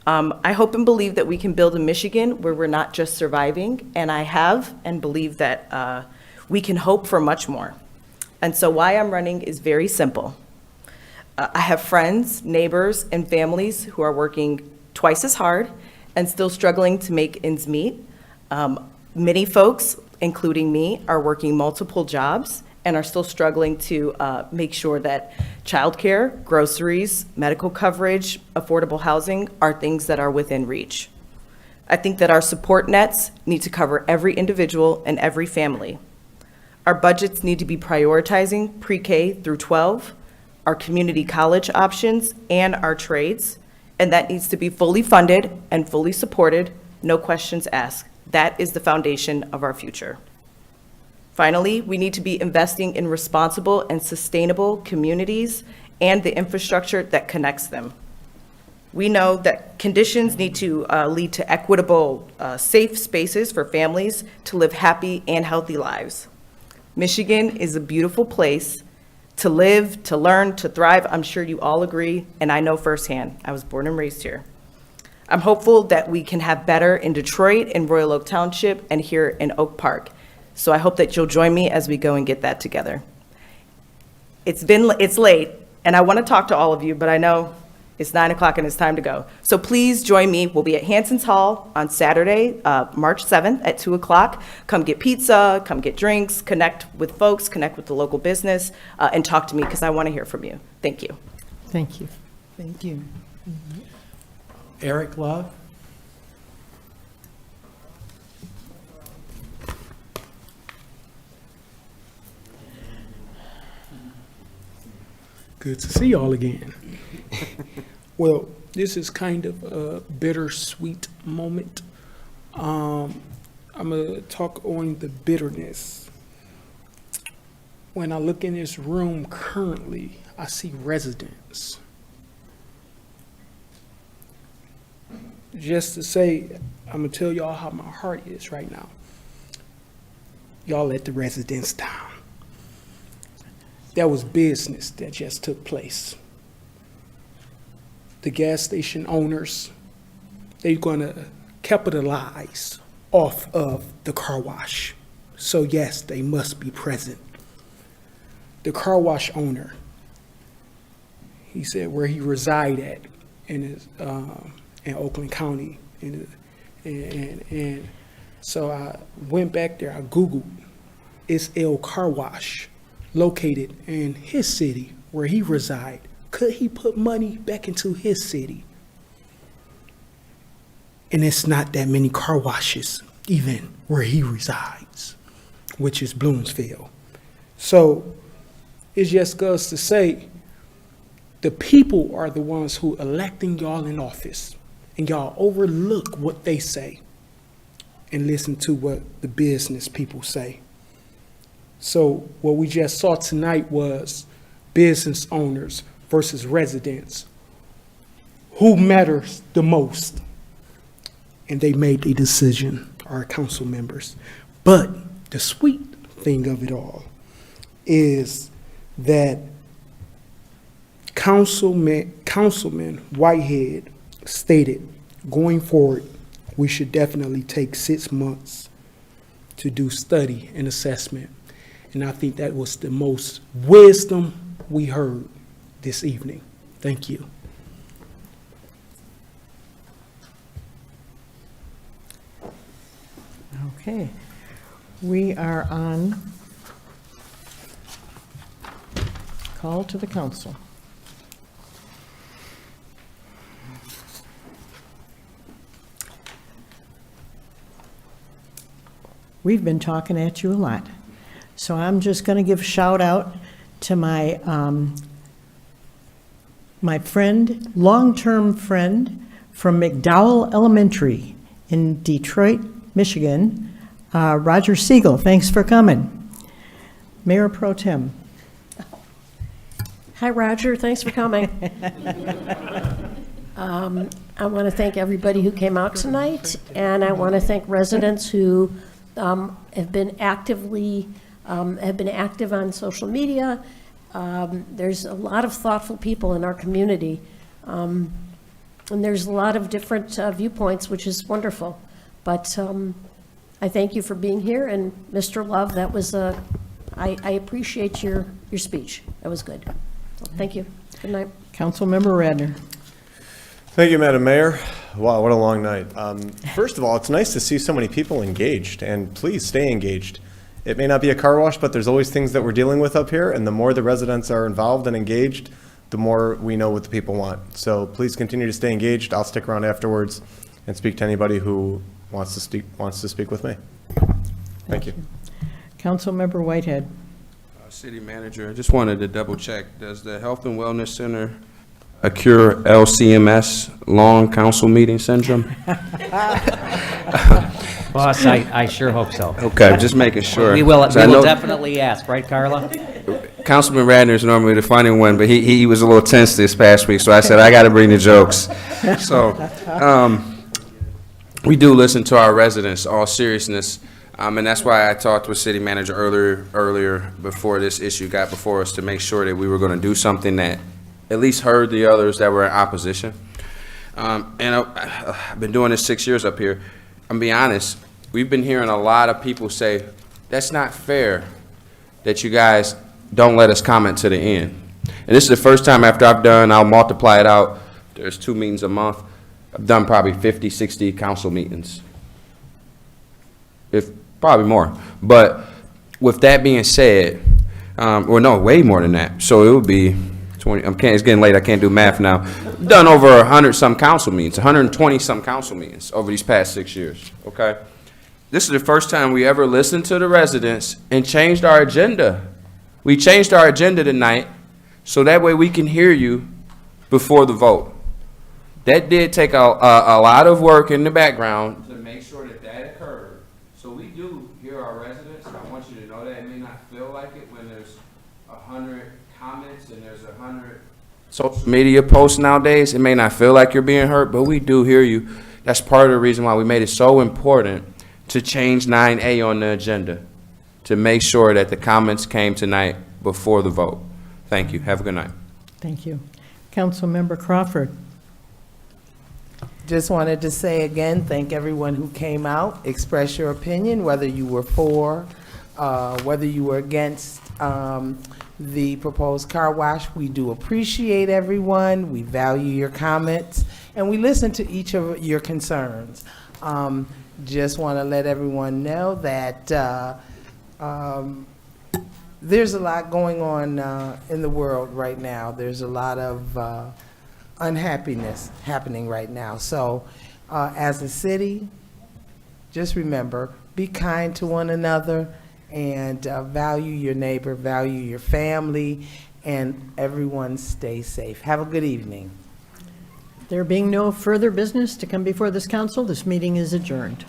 S13: I hope and believe that we can build a Michigan where we're not just surviving, and I have and believe that we can hope for much more. And so why I'm running is very simple. I have friends, neighbors, and families who are working twice as hard and still struggling to make ends meet. Many folks, including me, are working multiple jobs and are still struggling to make sure that childcare, groceries, medical coverage, affordable housing are things that are within reach. I think that our support nets need to cover every individual and every family. Our budgets need to be prioritizing pre-K through 12, our community college options, and our trades, and that needs to be fully funded and fully supported, no questions asked. That is the foundation of our future. Finally, we need to be investing in responsible and sustainable communities and the infrastructure that connects them. We know that conditions need to lead to equitable, safe spaces for families to live happy and healthy lives. Michigan is a beautiful place to live, to learn, to thrive. I'm sure you all agree, and I know firsthand. I was born and raised here. I'm hopeful that we can have better in Detroit, in Royal Oak Township, and here in Oak Park. So I hope that you'll join me as we go and get that together. It's late, and I want to talk to all of you, but I know it's 9 o'clock and it's time to go. So please join me. We'll be at Hanson's Hall on Saturday, March 7th at 2 o'clock. Come get pizza, come get drinks, connect with folks, connect with the local business, and talk to me because I want to hear from you. Thank you.
S1: Thank you.
S15: Thank you. Eric Love? Good to see y'all again. Well, this is kind of a bittersweet moment. I'm gonna talk on the bitterness. When I look in this room currently, I see residents. Just to say, I'm gonna tell y'all how my heart is right now. Y'all let the residents down. That was business that just took place. The gas station owners, they're gonna capitalize off of the car wash. So yes, they must be present. The car wash owner, he said where he reside at in Oakland County. And so I went back there, I Googled, is El Car Wash located in his city where he reside? Could he put money back into his city? And it's not that many car washes even where he resides, which is Bloomsville. So It's just us to say, the people are the ones who electing y'all in office, and y'all overlook what they say and listen to what the business people say. So what we just saw tonight was business owners versus residents. Who matters the most? And they made a decision, our council members. But the sweet thing of it all is that Councilman Whitehead stated, going forward, we should definitely take 6 months to do study and assessment. And I think that was the most wisdom we heard this evening. Thank you.
S1: Okay. We are on call to the council. We've been talking at you a lot, so I'm just going to give a shout out to my my friend, long-term friend from McDowell Elementary in Detroit, Michigan, Roger Siegel. Thanks for coming. Mayor Pro Tem.
S6: Hi, Roger. Thanks for coming. I want to thank everybody who came out tonight, and I want to thank residents who have been active on social media. There's a lot of thoughtful people in our community, and there's a lot of different viewpoints, which is wonderful. But I thank you for being here, and Mr. Love, that was I appreciate your speech. That was good. So, thank you. Good night.
S1: Councilmember Radner.
S11: Thank you, Madam Mayor. Wow, what a long night. First of all, it's nice to see so many people engaged, and please stay engaged. It may not be a car wash, but there's always things that we're dealing with up here, and the more the residents are involved and engaged, the more we know what the people want. So please continue to stay engaged. I'll stick around afterwards and speak to anybody who wants to speak with me. Thank you.
S1: Councilmember Whitehead.
S3: City Manager, I just wanted to double check. Does the Health and Wellness Center cure LCMS, long council meeting syndrome?
S12: Boss, I sure hope so.
S3: Okay, just making sure.
S12: We will definitely ask, right, Carla?
S3: Councilman Radner is normally the funny one, but he was a little tense this past week, so I said, I got to bring the jokes. So, we do listen to our residents, all seriousness, and that's why I talked with City Manager earlier before this issue got before us to make sure that we were going to do something that at least heard the others that were in opposition. And I've been doing this 6 years up here. I'm being honest, we've been hearing a lot of people say, that's not fair that you guys don't let us comment to the end. And this is the first time after I'll multiply it out, there's 2 meetings a month. I've done probably 50, 60 council meetings. If probably more. But with that being said, or no, way more than that. So it would be 20, it's getting late, I can't do math now. I've done over 100-some council meetings, 120-some council meetings over these past 6 years, okay? This is the first time we ever listened to the residents and changed our agenda. We changed our agenda tonight so that way we can hear you before the vote. That did take a lot of work in the background to make sure that that occurred. So we do hear our residents, and I want you to know that. It may not feel like it when there's 100 comments and there's 100 social media posts nowadays. It may not feel like you're being heard, but we do hear you. That's part of the reason why we made it so important to change 9A on the agenda, to make sure that the comments came tonight before the vote. Thank you. Have a good night.
S1: Thank you. Councilmember Crawford.
S4: Just wanted to say again, thank everyone who came out, express your opinion, whether you were for, whether you were against the proposed car wash. We do appreciate everyone. We value your comments, and we listen to each of your concerns. Just want to let everyone know that there's a lot going on in the world right now. There's a lot of unhappiness happening right now. So as a city, just remember, be kind to one another and value your neighbor, value your family, and everyone stay safe. Have a good evening.
S1: There being no further business to come before this council, this meeting is adjourned.